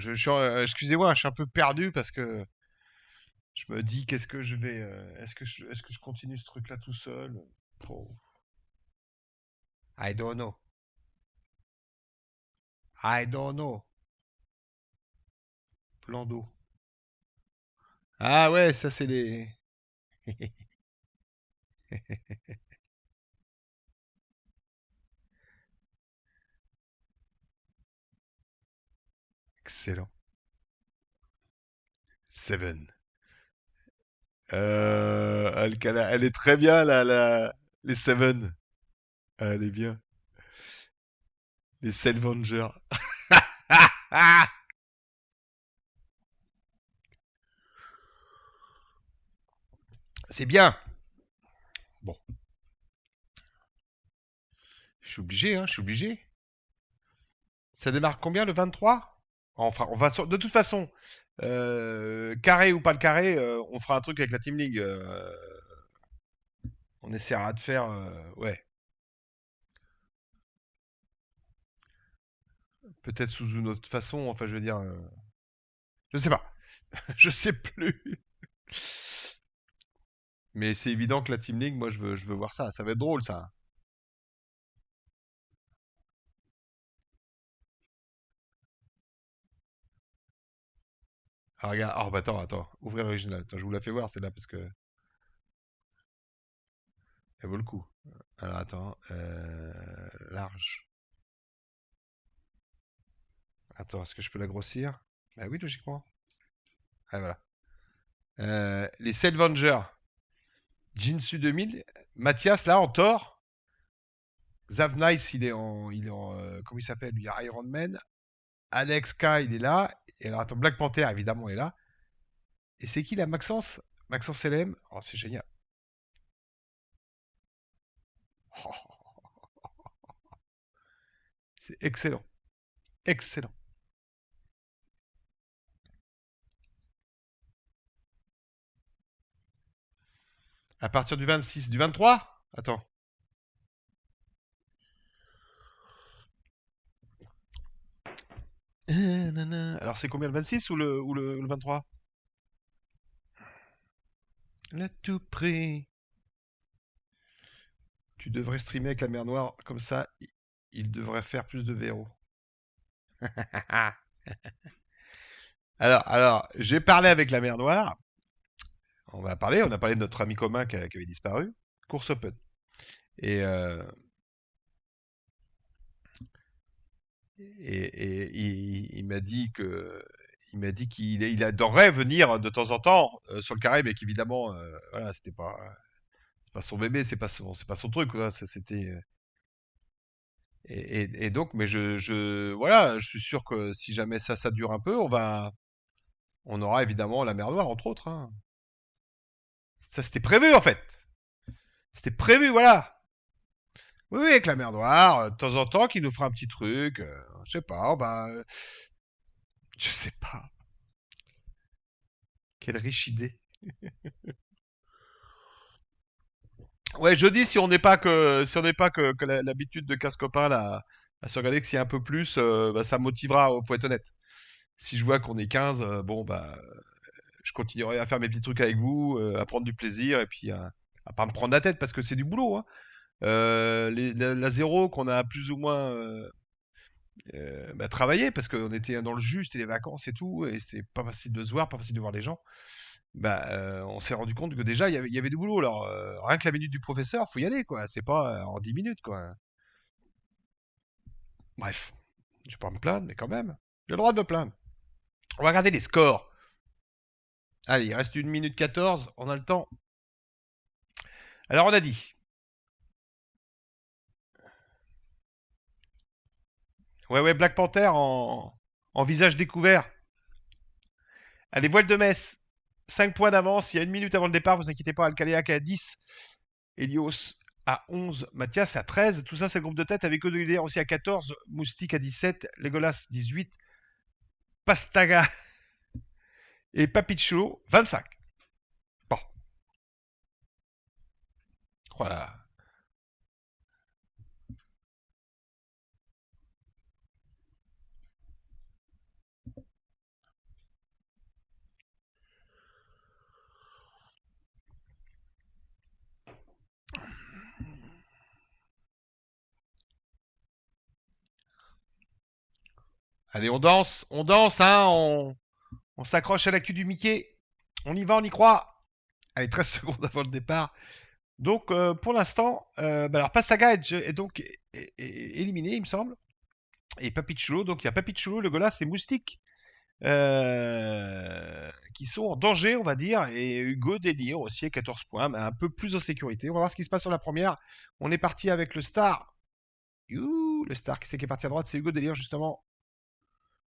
Speaker 1: Excusez-moi, je suis un peu perdu parce que je me dis qu'est-ce que je vais, est-ce que je continue ce truc-là tout seul? Oh. I don't know. I don't know. Plan d'eau. Ah ouais, ça c'est les. Excellent. Seven. Elle est très bien les Seven. Ah, elle est bien. Les Selvengers. C'est bien. Bon, je suis obligé, hein, je suis obligé. Ça démarre combien le 23? Enfin, de toute façon, carré ou pas le carré, on fera un truc avec la Team League. On essaiera de faire, ouais, peut-être sous une autre façon. Enfin, je veux dire, je sais pas, je sais plus. Mais c'est évident que la Team League, moi, je veux voir ça. Ça va être drôle, ça. Ah, regarde, bah attends, ouvrez l'original. Attends, je vous la fais voir, c'est là parce que elle vaut le coup. Alors attends, large. Attends, est-ce que je peux la grossir? Bah oui, logiquement. Ah, voilà. Les Selvengers. Jinsu 2000. Mathias, là, en tort. Xav Nice, comment il s'appelle lui, Iron Man. Alex K, il est là. Et alors, attends, Black Panther, évidemment, est là. Et c'est qui, là, Maxence? Maxence LM. Oh, c'est génial. Oh, c'est excellent. Excellent. À partir du 26. Du 23? Attends. Alors, c'est combien, le 26 ou le 23? Là, tout près. Tu devrais streamer avec la mer Noire, comme ça, il devrait faire plus de VRO. alors, j'ai parlé avec la mer Noire. On a parlé de notre ami commun qui avait disparu. Course Open. Et, il m'a dit qu'il adorerait venir de temps en temps sur le carré, mais qu'évidemment, voilà, c'est pas son bébé, c'est pas son truc, quoi. C'était et donc, mais voilà, je suis sûr que si jamais ça dure un peu, on aura évidemment la mer Noire entre autres, hein. Ça c'était prévu en fait. C'était prévu, voilà. Oui, oui, avec la mer Noire, de temps en temps, qui nous fera un petit truc, je sais pas, je sais pas. Quelle riche idée. Ouais, jeudi, si on n'est pas que l'habitude de casse copain là, à se regarder que s'il y a un peu plus, bah, ça me motivera, faut être honnête. Si je vois qu'on est 15, bon bah, je continuerai à faire mes petits trucs avec vous, à prendre du plaisir et puis à pas me prendre la tête parce que c'est du boulot, hein. La zéro qu'on a plus ou moins bah, travaillé parce qu'on était dans le jus, c'était les vacances et tout, et c'était pas facile de se voir, pas facile de voir les gens. Bah, on s'est rendu compte que déjà il y avait du boulot. Alors rien que la minute du professeur, faut y aller quoi. C'est pas en 10 minutes quoi. Bref, je vais pas me plaindre, mais quand même, j'ai le droit de me plaindre. On va regarder les scores. Allez, il reste 1 minute 14, on a le temps. Alors on a dit. Ouais, Black Panther en visage découvert. Allez, voile de Metz, 5 points d'avance. Il y a 1 minute avant le départ, vous inquiétez pas. Alcaléac à 10. Elios à 11. Mathias à 13. Tout ça, c'est le groupe de tête avec Odolier aussi à 14. Moustique à 17. Legolas 18. Pastaga et Papichulo 25. Bon. Voilà. Allez, on danse, hein, on s'accroche à la queue du Mickey. On y va, on y croit. Allez, 13 secondes avant le départ. Donc, pour l'instant, bah alors Pastaga est donc éliminé, il me semble. Et Papichulo, donc il y a Papichulo, le Golas et Moustique qui sont en danger, on va dire. Et Hugo Délire aussi à 14 points, mais un peu plus en sécurité. On va voir ce qui se passe sur la première. On est parti avec le Star. Youh, le Star qui est parti à droite, c'est Hugo Délire justement.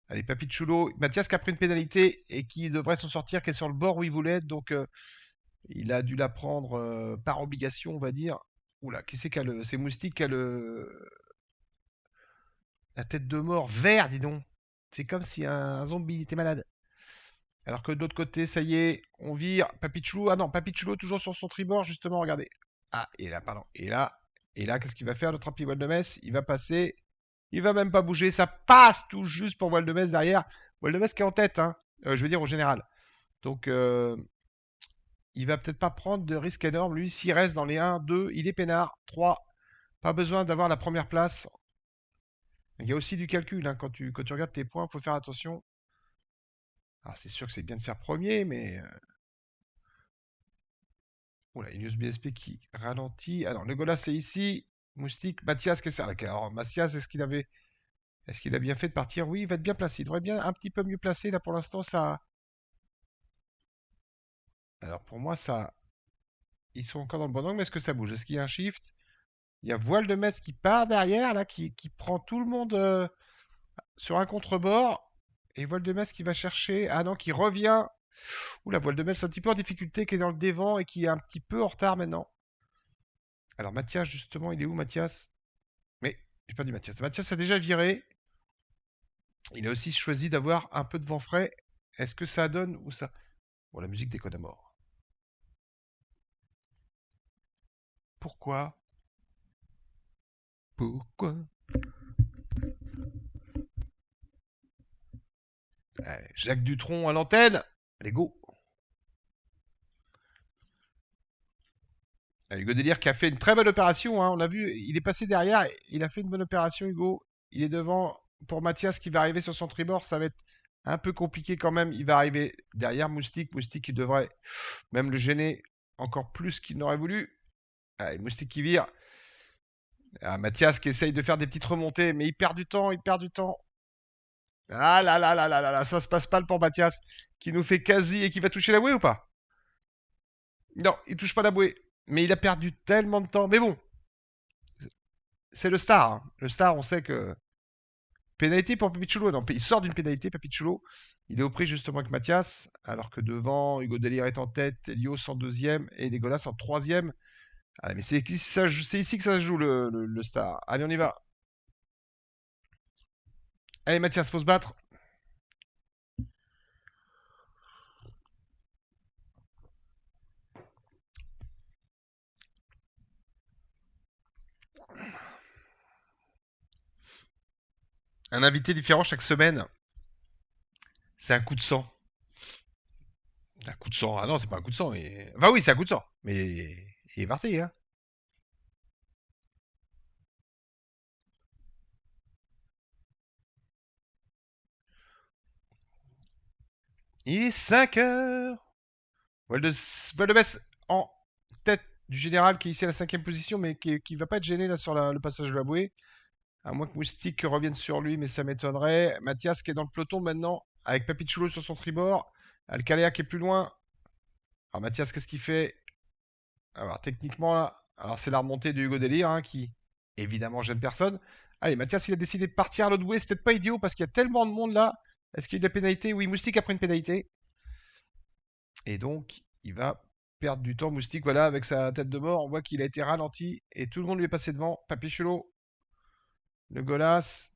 Speaker 1: Allez, Papichulo. Mathias qui a pris une pénalité et qui devrait s'en sortir, qui est sur le bord où il voulait être. Donc, il a dû la prendre par obligation, on va dire. Oula, qui c'est qui a le. C'est Moustique qui a le. La tête de mort vert, dis donc. C'est comme si un zombie était malade. Alors que de l'autre côté, ça y est, on vire Papichulo. Ah non, Papichulo toujours sur son tribord, justement, regardez. Ah, et là, pardon. Et là, qu'est-ce qu'il va faire, notre ami Voile de Metz? Il va passer. Il va même pas bouger. Ça passe tout juste pour Voile de Metz derrière. Voile de Metz qui est en tête, hein. Je veux dire au général. Donc, il va peut-être pas prendre de risque énorme. Lui, s'il reste dans les 1, 2, il est peinard. 3, pas besoin d'avoir la première place. Il y a aussi du calcul, hein. Quand tu regardes tes points, il faut faire attention. Alors, c'est sûr que c'est bien de faire premier, mais. Oula, une USB qui ralentit. Alors, le Golas, c'est ici. Moustique, Mathias, qu'est-ce que c'est? Alors, Mathias, est-ce qu'il a bien fait de partir? Oui, il va être bien placé. Il devrait bien un petit peu mieux placé. Là, pour l'instant, ça. Alors pour moi, ça... Ils sont encore dans le bon angle, mais est-ce que ça bouge? Est-ce qu'il y a un shift? Il y a Voile de Metz qui part derrière, là, qui prend tout le monde sur un contrebord. Et Voile de Metz qui va chercher... Ah non, qui revient. Ouh, la Voile de Metz un petit peu en difficulté, qui est dans le dévent et qui est un petit peu en retard maintenant. Alors Mathias, justement, il est où Mathias? Mais j'ai pas dit Mathias. Mathias a déjà viré. Il a aussi choisi d'avoir un peu de vent frais. Est-ce que ça donne ou ça? Bon, la musique déconne à mort. Pourquoi? Pourquoi? Jacques Dutronc à l'antenne. Allez, go. Hugo Délire qui a fait une très bonne opération. Hein. On a vu, il est passé derrière. Il a fait une bonne opération, Hugo. Il est devant pour Mathias qui va arriver sur son tribord. Ça va être un peu compliqué quand même. Il va arriver derrière Moustique. Moustique qui devrait même le gêner encore plus qu'il n'aurait voulu. Allez, Moustique qui vire. Ah, Mathias qui essaye de faire des petites remontées, mais il perd du temps, il perd du temps. Ah là là là là là là, ça se passe mal pour Mathias, qui nous fait quasi et qui va toucher la bouée ou pas? Non, il touche pas la bouée, mais il a perdu tellement de temps. Mais bon, c'est le star. Hein. Le star, on sait que... Pénalité pour Papichulo. Non, il sort d'une pénalité, Papichulo. Il est au prix justement avec Mathias, alors que devant, Hugo Délire est en tête, Elios en deuxième et Legolas en troisième. Ah, mais c'est ici que ça se joue le star. Allez, on y va. Allez, Mathias, faut se battre. Un invité différent chaque semaine. C'est un coup de sang. Un coup de sang. Ah non, c'est pas un coup de sang. Mais... Enfin oui, c'est un coup de sang. Mais il est parti, hein. Il est 5 heures. Valdebès en tête du général qui est ici à la 5ème position, mais qui va pas être gêné là sur le passage de la bouée. À moins que Moustique revienne sur lui, mais ça m'étonnerait. Mathias qui est dans le peloton maintenant, avec Papichulo sur son tribord. Alcalea qui est plus loin. Alors Mathias, qu'est-ce qu'il fait? Alors techniquement là, alors c'est la remontée de Hugo Délire hein, qui évidemment gêne personne. Allez, Mathias il a décidé de partir à l'autre bouée, c'est peut-être pas idiot parce qu'il y a tellement de monde là. Est-ce qu'il y a eu de la pénalité? Oui, Moustique a pris une pénalité. Et donc il va perdre du temps. Moustique, voilà, avec sa tête de mort, on voit qu'il a été ralenti et tout le monde lui est passé devant. Papichulo, le Golas.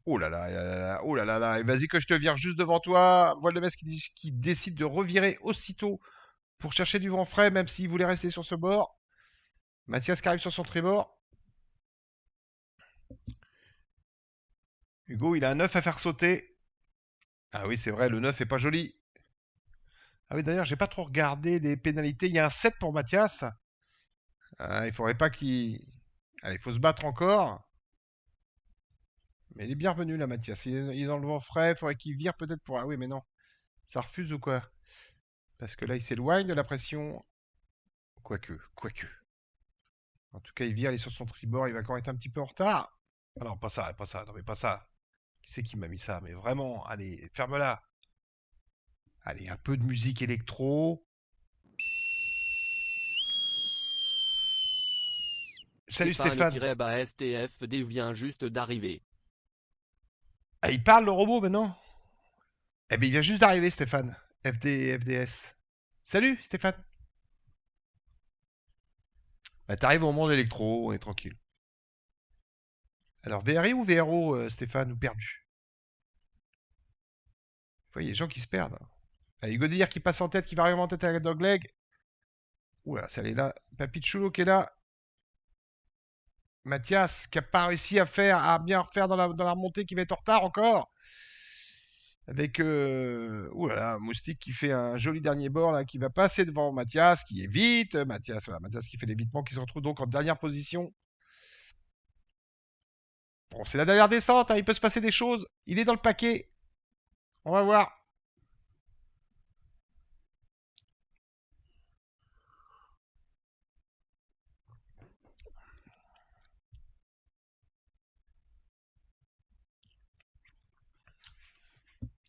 Speaker 1: Oh là là, oh là là là, et vas-y que je te vire juste devant toi. Voile de Metz qui décide de revirer aussitôt pour chercher du vent frais, même s'il voulait rester sur ce bord. Mathias qui arrive sur son tribord. Hugo, il a un 9 à faire sauter. Ah oui, c'est vrai, le 9 est pas joli. Ah oui, d'ailleurs, j'ai pas trop regardé les pénalités. Il y a un 7 pour Mathias. Ah, il faudrait pas qu'il... Allez, il faut se battre encore. Mais il est bien revenu là, Mathias. Il est dans le vent frais. Il faudrait qu'il vire peut-être pour... Ah oui, mais non. Ça refuse ou quoi? Parce que là, il s'éloigne de la pression. Quoique, quoique. En tout cas, il vire, il est sur son tribord. Il va encore être un petit peu en retard. Ah non, pas ça, pas ça. Non, mais pas ça. Qui c'est qui m'a mis ça? Mais vraiment, allez, ferme-la. Allez, un peu de musique électro. Salut Stéphane.
Speaker 3: Stéphane-STFD vient juste d'arriver.
Speaker 1: Ah, il parle le robot maintenant? Eh ben, il vient juste d'arriver, Stéphane. FDS. Salut, Stéphane. Bah, t'arrives au monde électro, on est tranquille. Alors, VRI ou VRO, Stéphane, ou perdu? Vous voyez, les gens qui se perdent. Allez, Hugo Délire qui passe en tête, qui va arriver en tête à la dogleg. Oula, ça elle est là. Papichulo qui est là. Mathias qui a pas réussi à bien refaire dans la remontée, qui va être en retard encore. Avec oulala, Moustique qui fait un joli dernier bord là, qui va passer devant Mathias, qui évite. Mathias, voilà, Mathias qui fait l'évitement, qui se retrouve donc en dernière position. Bon, c'est la dernière descente, hein, il peut se passer des choses. Il est dans le paquet. On va voir.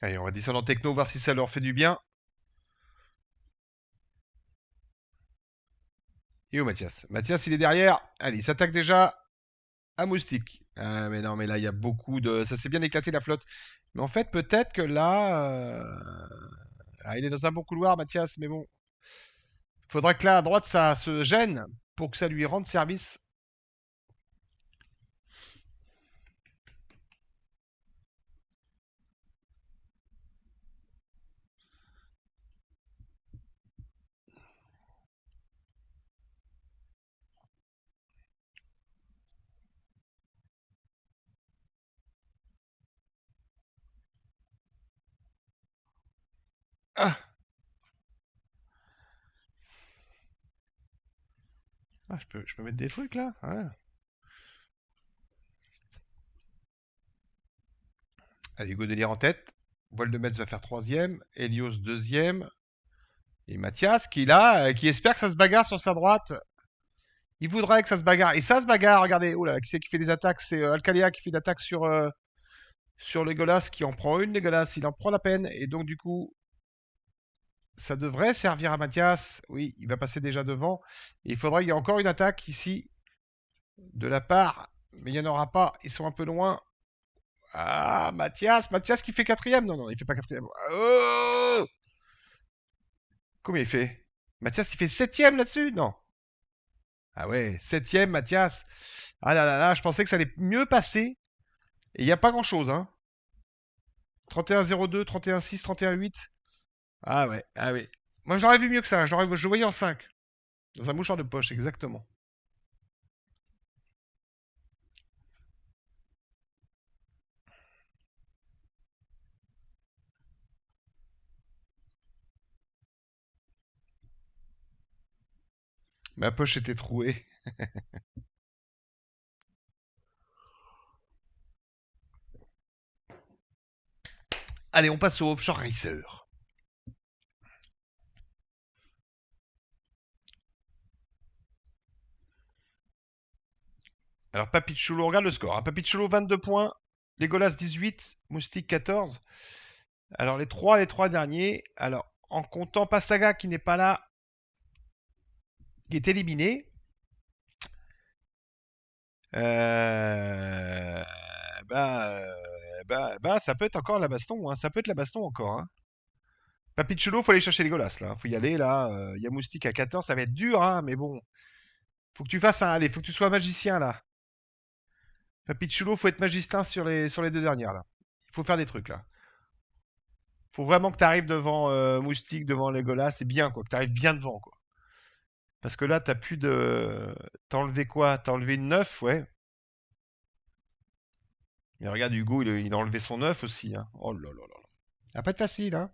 Speaker 1: Allez, on va descendre en techno, voir si ça leur fait du bien. Et où Mathias? Mathias, il est derrière. Allez, il s'attaque déjà à Moustique. Ah, mais non, mais là, il y a beaucoup de... Ça s'est bien éclaté, la flotte. Mais en fait, peut-être que là... il est dans un bon couloir, Mathias, mais bon. Faudra que là, à droite, ça se gêne pour que ça lui rende service. Ah, je peux mettre des trucs, là? Ouais. Allez, Godelier en tête. Voile de Metz va faire troisième. Helios deuxième. Et Mathias qui là, qui espère que ça se bagarre sur sa droite. Il voudrait que ça se bagarre. Et ça se bagarre, regardez. Oh là, qui c'est qui fait des attaques? C'est Alcalia qui fait l'attaque sur Legolas, qui en prend une. Legolas, il en prend la peine. Et donc, du coup, ça devrait servir à Mathias. Oui, il va passer déjà devant. Et il faudra qu'il y ait encore une attaque ici de la part. Mais il n'y en aura pas. Ils sont un peu loin. Ah, Mathias qui fait quatrième. Non, non, il fait pas quatrième. Oh, combien il fait? Mathias, il fait septième là-dessus? Non. Ah ouais, septième, Mathias. Ah là là là, je pensais que ça allait mieux passer. Et il n'y a pas grand-chose, hein. 31-02, 31-6, 31-8. Ah ouais, ah oui. Moi, j'aurais vu mieux que ça. Je le voyais en 5. Dans un mouchoir de poche, exactement. Ma poche était trouée. Allez, on passe au Offshore Racer. Alors, Papichulo, regarde le score. Hein. Papichulo, 22 points. Legolas, 18. Moustique, 14. Alors, les trois derniers. Alors, en comptant Pastaga qui n'est pas là, qui est éliminé. Euh... Ça peut être encore la baston. Hein. Ça peut être la baston encore. Hein. Papichulo, faut aller chercher les Golas là. Faut y aller là. Il y a Moustique à 14, ça va être dur, hein, mais bon. Faut que tu fasses un. Allez, faut que tu sois magicien là. Papichulo, faut être magicien sur les deux dernières là. Il faut faire des trucs là. Faut vraiment que tu arrives devant Moustique, devant les Golas, c'est bien quoi, que tu arrives bien devant quoi. Parce que là, t'as plus de. T'as enlevé quoi? T'as enlevé une 9, ouais. Mais regarde, Hugo, il a enlevé son 9 aussi. Hein. Oh là là là là. Ça va pas être facile, hein.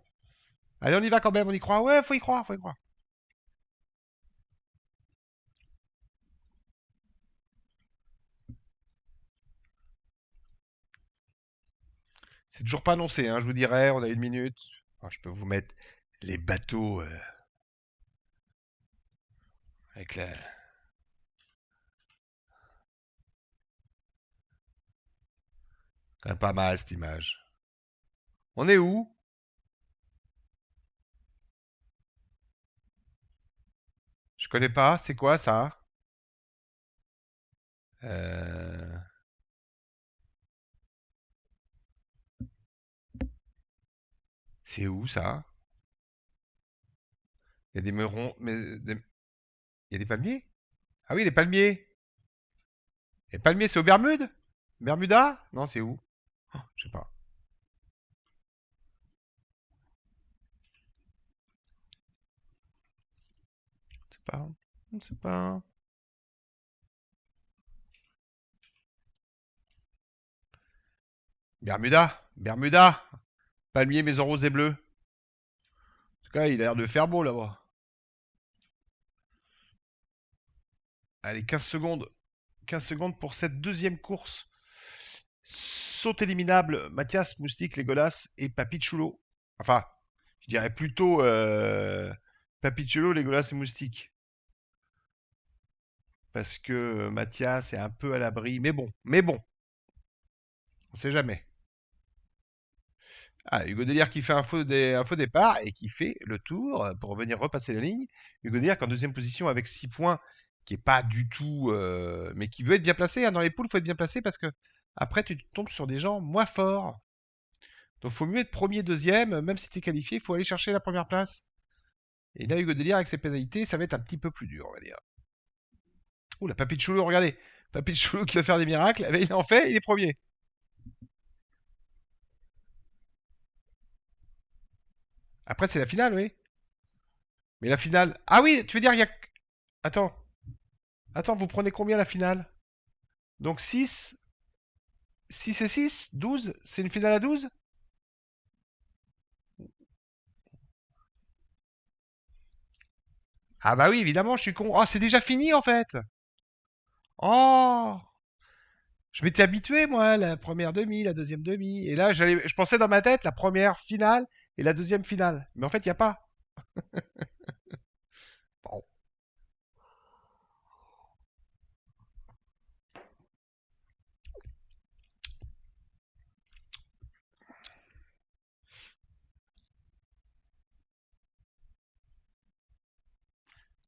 Speaker 1: Allez, on y va quand même, on y croit. Ouais, faut y croire, faut y croire. C'est toujours pas annoncé, hein, je vous dirais, on a une minute. Alors, je peux vous mettre les bateaux avec la. Quand même pas mal cette image. On est où? Je connais pas, c'est quoi ça? euh... C'est où ça? Il y a des meurons. Il y a des palmiers? Ah oui, les palmiers. Les palmiers, c'est aux Bermudes? Bermuda? Non, c'est où? Oh, je sais pas. Je sais pas. Je sais pas. Bermuda? Bermuda? Palmier, maison rose et bleue. En tout cas, il a l'air de faire beau là-bas. Allez, 15 secondes. 15 secondes pour cette deuxième course. Saut éliminable, Mathias, Moustique, Legolas et Papichulo. Enfin, je dirais plutôt Papichulo, Legolas et Moustique. Parce que Mathias est un peu à l'abri. Mais bon, on sait jamais. Ah, Hugo Délire qui fait un faux départ et qui fait le tour pour venir repasser la ligne. Hugo Délire qui est en deuxième position avec 6 points qui est pas du tout, mais qui veut être bien placé. Hein. Dans les poules, faut être bien placé parce que après, tu tombes sur des gens moins forts. Donc, faut mieux être premier, deuxième, même si t'es qualifié, il faut aller chercher la première place. Et là, Hugo Délire, avec ses pénalités, ça va être un petit peu plus dur, on va dire. Ouh, la Papy de Choulou, regardez. Papy de Choulou qui va faire des miracles. Eh ben, il en fait, il est premier. Après, c'est la finale, oui. Mais la finale. Ah oui, tu veux dire, il y a. Attends. Attends, vous prenez combien la finale? Donc 6. 6 et 6 12. C'est une finale à 12? Ah bah oui, évidemment, je suis con. Oh, c'est déjà fini en fait. Oh, je m'étais habitué moi, la première demi, la deuxième demi, et là je pensais dans ma tête la première finale et la deuxième finale, mais en fait il y a pas. Bon.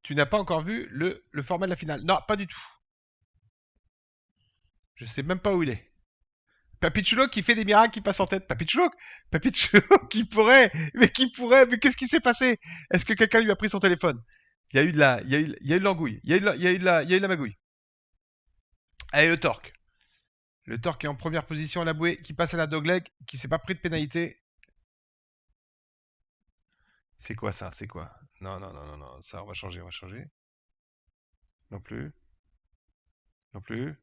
Speaker 1: Tu n'as pas encore vu le format de la finale? Non, pas du tout. Je sais même pas où il est. Papichulo qui fait des miracles qui passe en tête. Papichulo, Papichulo qui pourrait, mais qu'est-ce qui s'est passé? Est-ce que quelqu'un lui a pris son téléphone? Il y a eu de la, il y a eu de l'angouille, il y a eu de la magouille. Allez, le torque. Le torque est en première position à la bouée, qui passe à la dogleg, qui s'est pas pris de pénalité. C'est quoi ça? C'est quoi? Non, non, non, non, non, ça, on va changer, on va changer. Non plus. Non plus.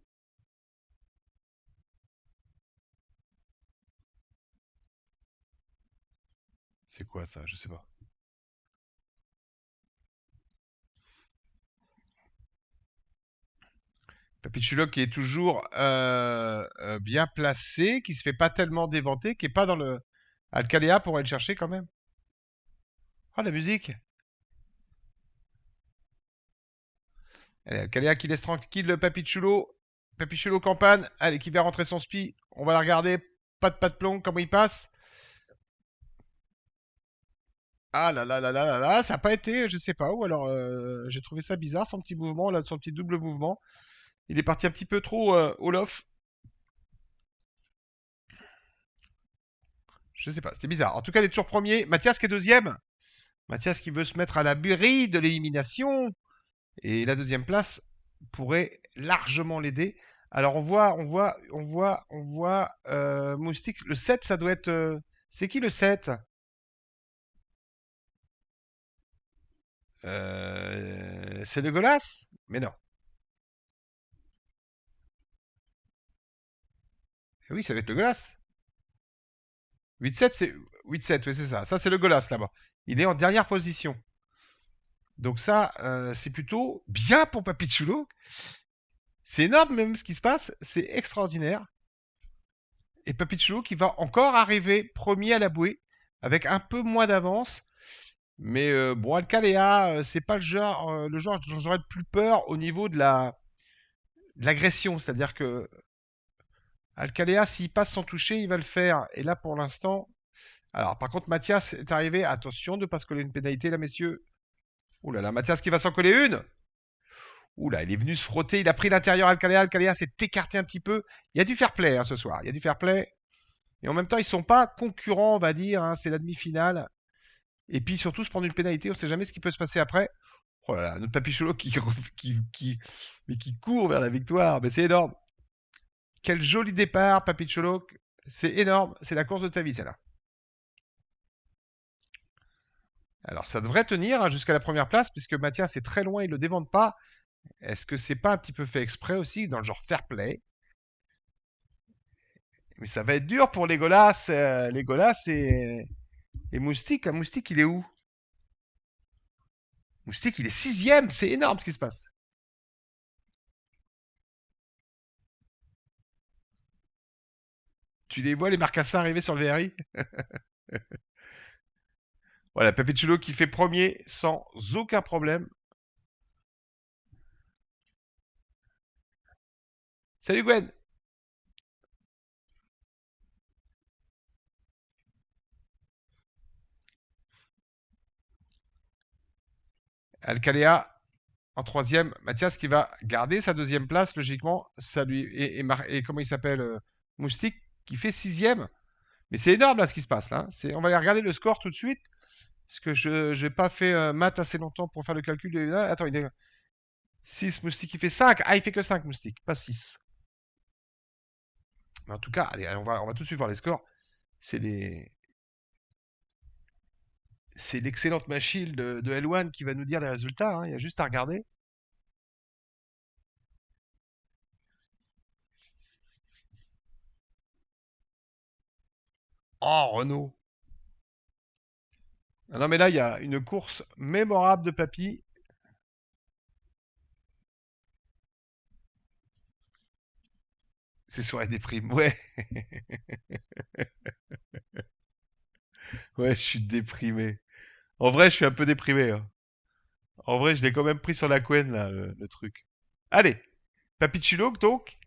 Speaker 1: C'est quoi ça? Je sais pas. Papichulo qui est toujours bien placé, qui se fait pas tellement déventer, qui est pas dans le Alcalea pour aller le chercher quand même. Oh la musique. Allez, Alcalea qui laisse tranquille le Papichulo. Papichulo campagne. Allez, qui va rentrer son spi. On va la regarder. Pas de plomb, comment il passe. Ah là là là là là là, ça n'a pas été, je sais pas où. Alors j'ai trouvé ça bizarre son petit mouvement, là, son petit double mouvement. Il est parti un petit peu trop Olof. Je sais pas, c'était bizarre. En tout cas, il est toujours premier. Mathias qui est deuxième. Mathias qui veut se mettre à la brille de l'élimination. Et la deuxième place pourrait largement l'aider. Alors on voit Moustique. Le 7, ça doit être. C'est qui le 7? C'est le Golas? Mais non. Eh oui, ça va être le Golas. 8-7, c'est 8-7, oui, c'est ça. Ça, c'est le Golas là-bas. Il est en dernière position. Donc ça, c'est plutôt bien pour Papichulo. C'est énorme même ce qui se passe. C'est extraordinaire. Et Papichulo qui va encore arriver premier à la bouée avec un peu moins d'avance. Mais bon, Alcalea, c'est pas le genre dont j'aurais le plus peur au niveau de l'agression. C'est-à-dire que Alcalea, s'il passe sans toucher, il va le faire. Et là, pour l'instant. Alors, par contre, Mathias est arrivé. Attention de ne pas se coller une pénalité, là, messieurs. Ouh là là, Mathias qui va s'en coller une. Ouh là, il est venu se frotter. Il a pris l'intérieur Alcalea. Alcalea s'est écarté un petit peu. Il y a du fair play hein, ce soir. Il y a du fair play. Et en même temps, ils sont pas concurrents, on va dire. Hein, c'est la demi-finale. Et puis surtout, se prendre une pénalité, on sait jamais ce qui peut se passer après. Oh là là, notre Papicholo mais qui court vers la victoire. Mais c'est énorme. Quel joli départ, Papicholo. C'est énorme. C'est la course de ta vie, celle-là. Alors ça devrait tenir hein, jusqu'à la première place, puisque Mathias est très loin, il le dévente pas. Est-ce que c'est pas un petit peu fait exprès aussi, dans le genre fair play? Mais ça va être dur pour Legolas et Moustique. Moustique, il est où? Moustique, il est sixième. C'est énorme ce qui se passe. Tu les vois, les marcassins arriver sur le VRI? Voilà, Papichulo qui fait premier sans aucun problème. Salut Gwen. Alcalea En troisième, Mathias qui va garder sa deuxième place, logiquement, ça lui et comment il s'appelle, Moustique qui fait sixième. Mais c'est énorme là ce qui se passe là, hein. On va aller regarder le score tout de suite, parce que je n'ai pas fait maths assez longtemps pour faire le calcul. Attends, il est 6, Moustique il fait 5. Ah, il fait que 5 Moustique, pas 6. Mais en tout cas, allez, on va tout de suite voir les scores. C'est l'excellente machine de L1 qui va nous dire les résultats, hein. Il y a juste à regarder. Oh, Renault. Ah non, mais là, il y a une course mémorable de Papy. C'est soirée des primes, ouais. Ouais, je suis déprimé. En vrai, je suis un peu déprimé, hein. En vrai, je l'ai quand même pris sur la couenne, là, le truc. Allez, Papichulo, donc,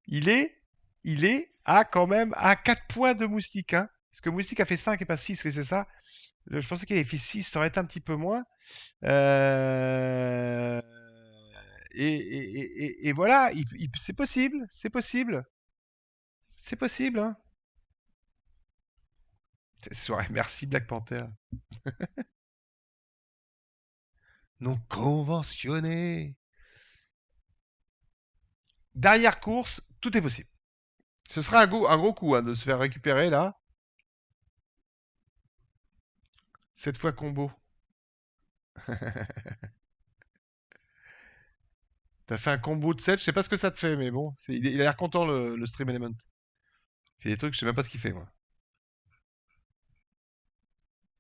Speaker 1: il est, il est à quand même à 4 points de Moustique, hein. Parce que Moustique a fait 5 et pas 6, oui, c'est ça. Je pensais qu'il avait fait 6, ça aurait été un petit peu moins. Euh... Et voilà, c'est possible, c'est possible, c'est possible, hein. Merci Black Panther. Non conventionné. Derrière course, tout est possible. Ce sera un gros coup, hein, de se faire récupérer là. Cette fois combo. T'as fait un combo de 7, je sais pas ce que ça te fait, mais bon, il a l'air content le Stream Element. Il fait des trucs, je sais même pas ce qu'il fait, moi.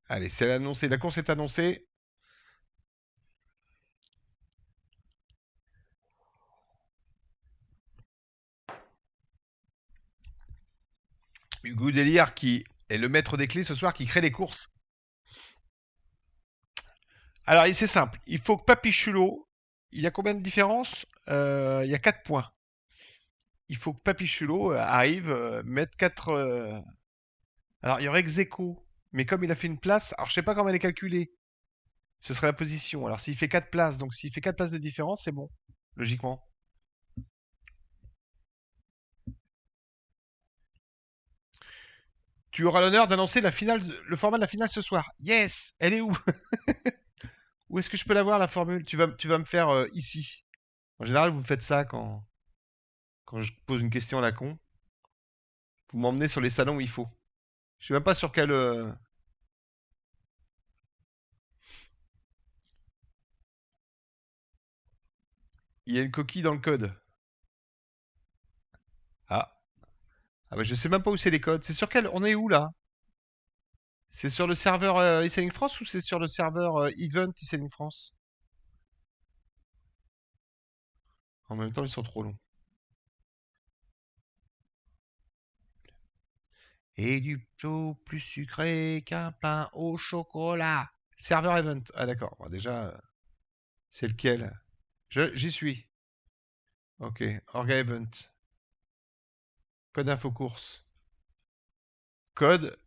Speaker 1: Allez, c'est annoncé, la course est annoncée. Hugo Délire qui est le maître des clés ce soir, qui crée des courses. Alors, c'est simple. Il faut que Papichulo, il y a combien de différence Il y a 4 points. Il faut que Papichulo arrive, mettre 4. Alors, il y aurait Execo, mais comme il a fait une place, alors je sais pas comment elle est calculée. Ce serait la position. Alors, s'il fait 4 places, donc s'il fait 4 places de différence, c'est bon, logiquement. Tu auras l'honneur d'annoncer la finale, le format de la finale ce soir. Yes. Elle est où? Où est-ce que je peux la voir, la formule? Tu vas me faire ici. En général, vous faites ça quand je pose une question à la con. Vous m'emmenez sur les salons où il faut. Je sais même pas sur quel. Il y a une coquille dans le code. Ah. Ah bah je sais même pas où c'est les codes. C'est sur quel? On est où là? C'est sur le serveur eSailing France ou c'est sur le serveur Event eSailing France? En même temps, ils sont trop longs. Et du plutôt plus sucré qu'un pain au chocolat. Serveur Event. Ah d'accord. Bon, déjà, c'est lequel? J'y suis. Ok. Orga Event. Code info course. Code.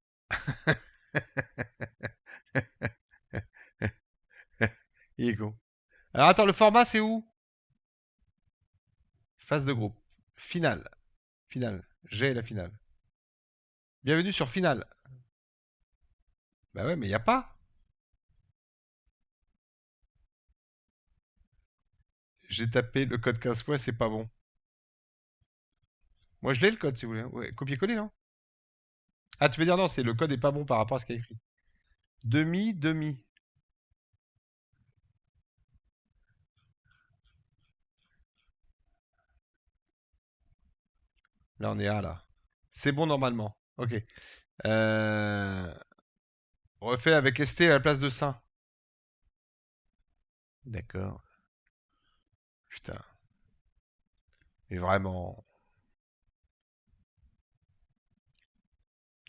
Speaker 1: Il est con. Alors attends, le format c'est où? Phase de groupe. Finale. Finale. J'ai la finale. Bienvenue sur finale. Bah ouais, mais y a pas. J'ai tapé le code 15 fois, c'est pas bon. Moi je l'ai le code si vous voulez, hein. Ouais, copier-coller, non? Ah, tu veux dire non, c'est le code est pas bon par rapport à ce qu'il y a écrit. Demi, demi. Là on est à là. C'est bon normalement. Ok. Euh... On refait avec ST à la place de Saint. D'accord. Putain. Mais vraiment.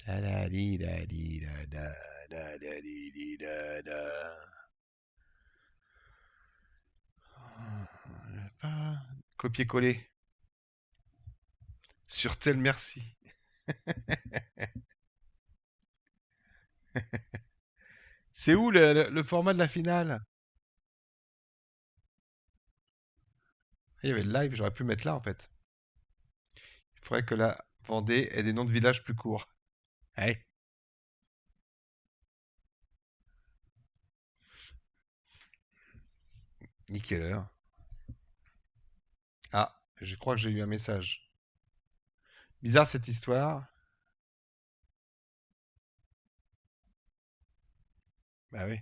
Speaker 1: Da da di da di da da da da di di da da. Copier-coller. Sur tel merci. C'est où le format de la finale? Il y avait le live, j'aurais pu mettre là en fait. Il faudrait que la Vendée ait des noms de villages plus courts. Ouais. Nickel. Ah, je crois que j'ai eu un message. Bizarre cette histoire. Bah oui.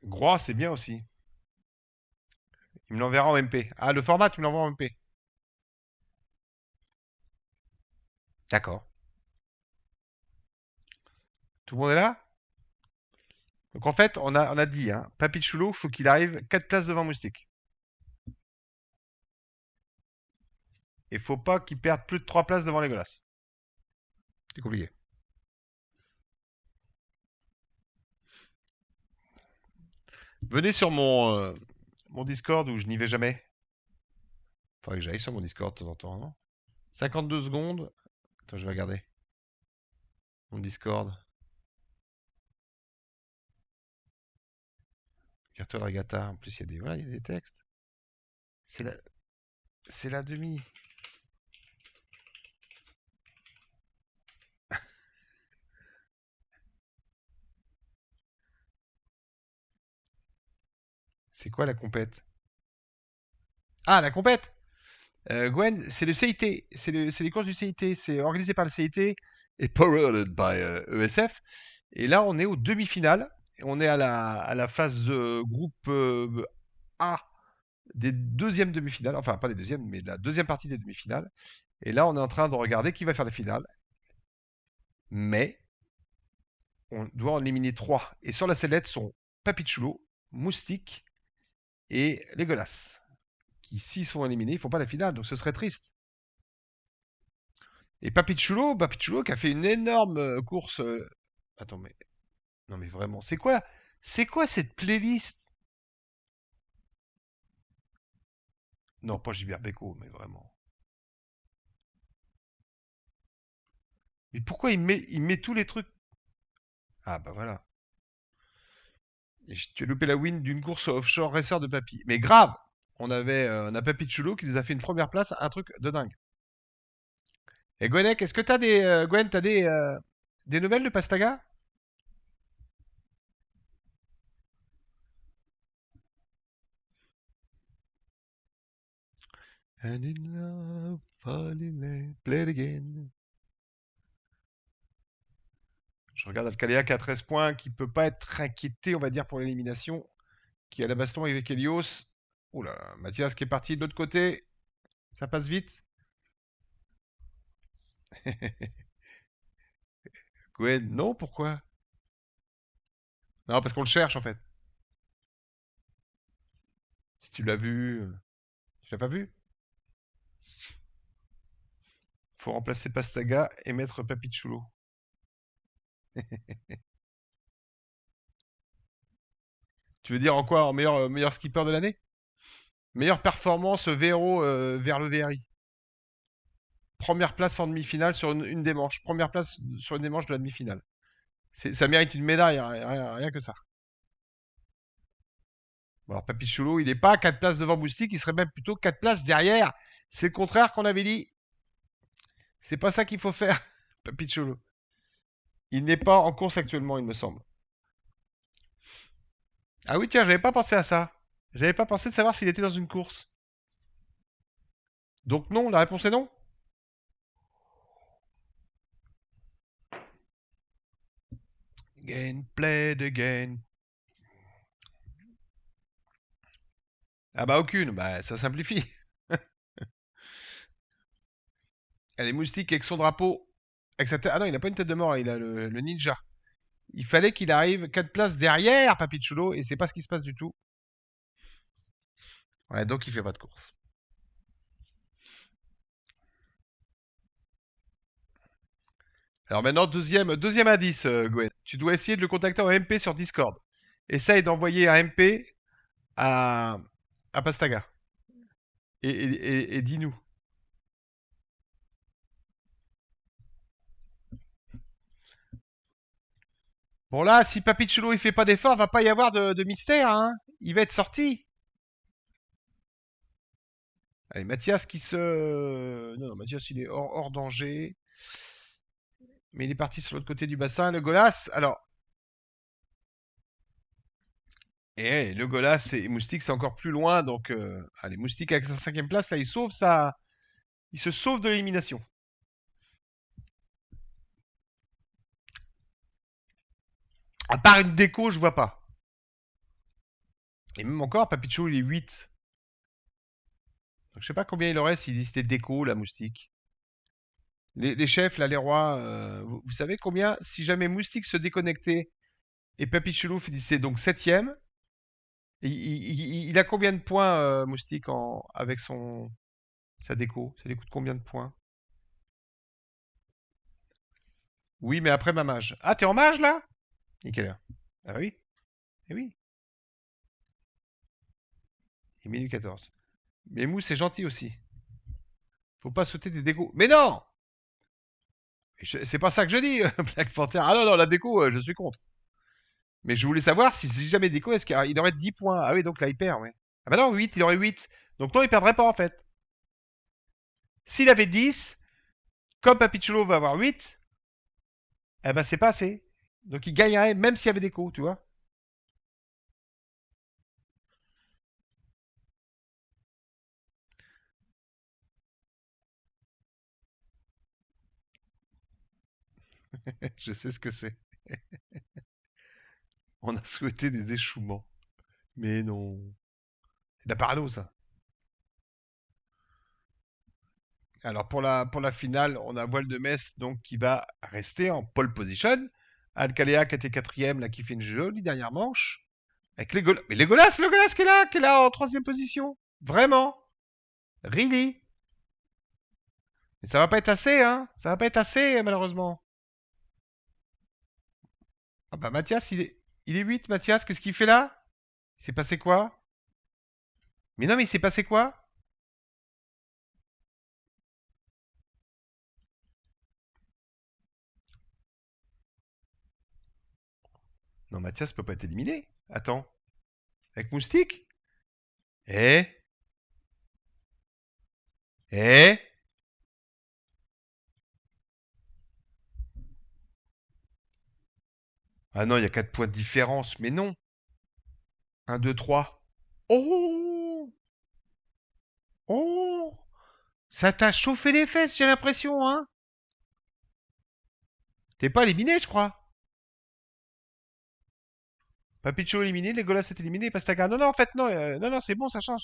Speaker 1: Groix, c'est bien aussi. Il me l'enverra en MP. Ah, le format, tu me l'envoies en MP. D'accord. Tout le monde est là? Donc en fait, on a dit, hein, Papichulo, faut qu'il arrive 4 places devant Moustique. Et faut pas qu'il perde plus de 3 places devant les Golas. C'est compliqué. Venez sur mon Discord où je n'y vais jamais. Faudrait que j'aille sur mon Discord de temps en temps, non? 52 secondes. Attends, je vais regarder. Mon Discord. Virtual Regatta. En plus, il y a des, voilà, il y a des textes. C'est la, c'est la demi. C'est quoi la compète? Ah, la compète! Gwen, c'est le CIT. C'est les courses du CIT. C'est organisé par le CIT et powered by ESF. Et là, on est aux demi-finales. On est à la phase groupe A des deuxièmes demi-finales. Enfin, pas des deuxièmes, mais de la deuxième partie des demi-finales. Et là, on est en train de regarder qui va faire les finales. Mais on doit en éliminer 3. Et sur la sellette sont Papichulo, Moustique et Legolas. Qui, s'ils sont éliminés, ils font pas la finale. Donc ce serait triste. Et Papichulo qui a fait une énorme course. Attends, mais. Non, mais vraiment. C'est quoi cette playlist? Non, pas Gilbert Bécaud, mais vraiment. Mais pourquoi il met tous les trucs? Ah, bah voilà. Et tu as loupé la win d'une course offshore racer de Papy. Mais grave! On a Papichulo qui nous a fait une première place, un truc de dingue. Et Gwenek, est-ce que t'as Gwen, t'as des nouvelles de Pastaga? And in love, fall in love, play it again. Je regarde Alcalea qui a 13 points, qui peut pas être inquiété, on va dire, pour l'élimination. Qui a la baston avec Helios. Oula, Mathias qui est parti de l'autre côté. Ça passe vite. Gwen, non, pourquoi? Non, parce qu'on le cherche en fait. Si tu l'as vu, tu l'as pas vu? Faut remplacer Pastaga et mettre Papichulo. Tu veux dire en quoi? En meilleur skipper de l'année? Meilleure performance VRO vers le VRI. Première place en demi-finale sur une des manches. Première place sur une des manches de la demi-finale. Ça mérite une médaille, rien que ça. Bon, alors Papichulo, il n'est pas à 4 places devant Moustique, il serait même plutôt 4 places derrière. C'est le contraire qu'on avait dit. C'est pas ça qu'il faut faire, Papichulo. Il n'est pas en course actuellement, il me semble. Ah oui, tiens, j'avais pas pensé à ça. J'avais pas pensé de savoir s'il était dans une course. Donc non, la réponse est non. Again, play the game. Ah bah aucune, bah ça simplifie. Elle est moustique avec son drapeau. Avec sa tête... Ah non, il a pas une tête de mort, il a le ninja. Il fallait qu'il arrive 4 places derrière Papichulo, et c'est pas ce qui se passe du tout. Ouais, donc il fait pas de course. Alors maintenant, deuxième indice, Gwen. Tu dois essayer de le contacter en MP sur Discord. Essaye d'envoyer un MP à Pastaga. Et dis-nous. Bon là, si Papichulo il fait pas d'effort, va pas y avoir de mystère, hein. Il va être sorti. Allez, Mathias qui se... Non, Mathias il est hors danger. Mais il est parti sur l'autre côté du bassin. Le Golas, alors... Et le Golas et Moustique c'est encore plus loin, donc... Allez, Moustique avec sa 5ème place, là il sauve ça... Il se sauve de l'élimination. À part une déco, je vois pas. Et même encore, Papichou il est 8. Donc, je sais pas combien il aurait s'il dit c'était déco, la Moustique. Les chefs, là, les rois, vous savez combien, si jamais Moustique se déconnectait et Papichou finissait donc 7ème, il a combien de points, Moustique, avec sa déco? Ça lui coûte combien de points? Oui, mais après ma mage. Ah, t'es en mage, là? Nickel. Ah oui? Eh oui. Et minute 14. Mais Mou, c'est gentil aussi. Faut pas sauter des décos. Mais non! C'est pas ça que je dis, Black Panther. Ah non, non, la déco, je suis contre. Mais je voulais savoir si jamais déco, est-ce qu'il aurait 10 points? Ah oui, donc là, il perd, ouais. Ah bah non, 8, il aurait 8. Donc non, il perdrait pas, en fait. S'il avait 10, comme Papichulo va avoir 8, eh ben c'est pas assez. Donc il gagnerait, même s'il y avait déco, tu vois. Je sais ce que c'est. On a souhaité des échouements. Mais non. C'est de la parano, ça. Alors pour la finale, on a Voile de Metz donc qui va rester en pole position. Alcalea qui était 4ème, là qui fait une jolie dernière manche. Avec les Mais les Golas qui est là en 3ème position. Vraiment. Really. Mais ça va pas être assez, hein. Ça va pas être assez, malheureusement. Ah bah Mathias, il est 8, Mathias, qu'est-ce qu'il fait là? Il s'est passé quoi? Mais non, mais il s'est passé quoi? Non, Mathias peut pas être éliminé. Attends. Avec Moustique? Eh? Eh? Ah non, il y a 4 points de différence, mais non. 1, 2, 3. Oh! Oh! Ça t'a chauffé les fesses, j'ai l'impression, hein? T'es pas éliminé, je crois. Papicho éliminé, Legolas est éliminé, Pastaga. Non, non, en fait, non, non, non, c'est bon, ça change.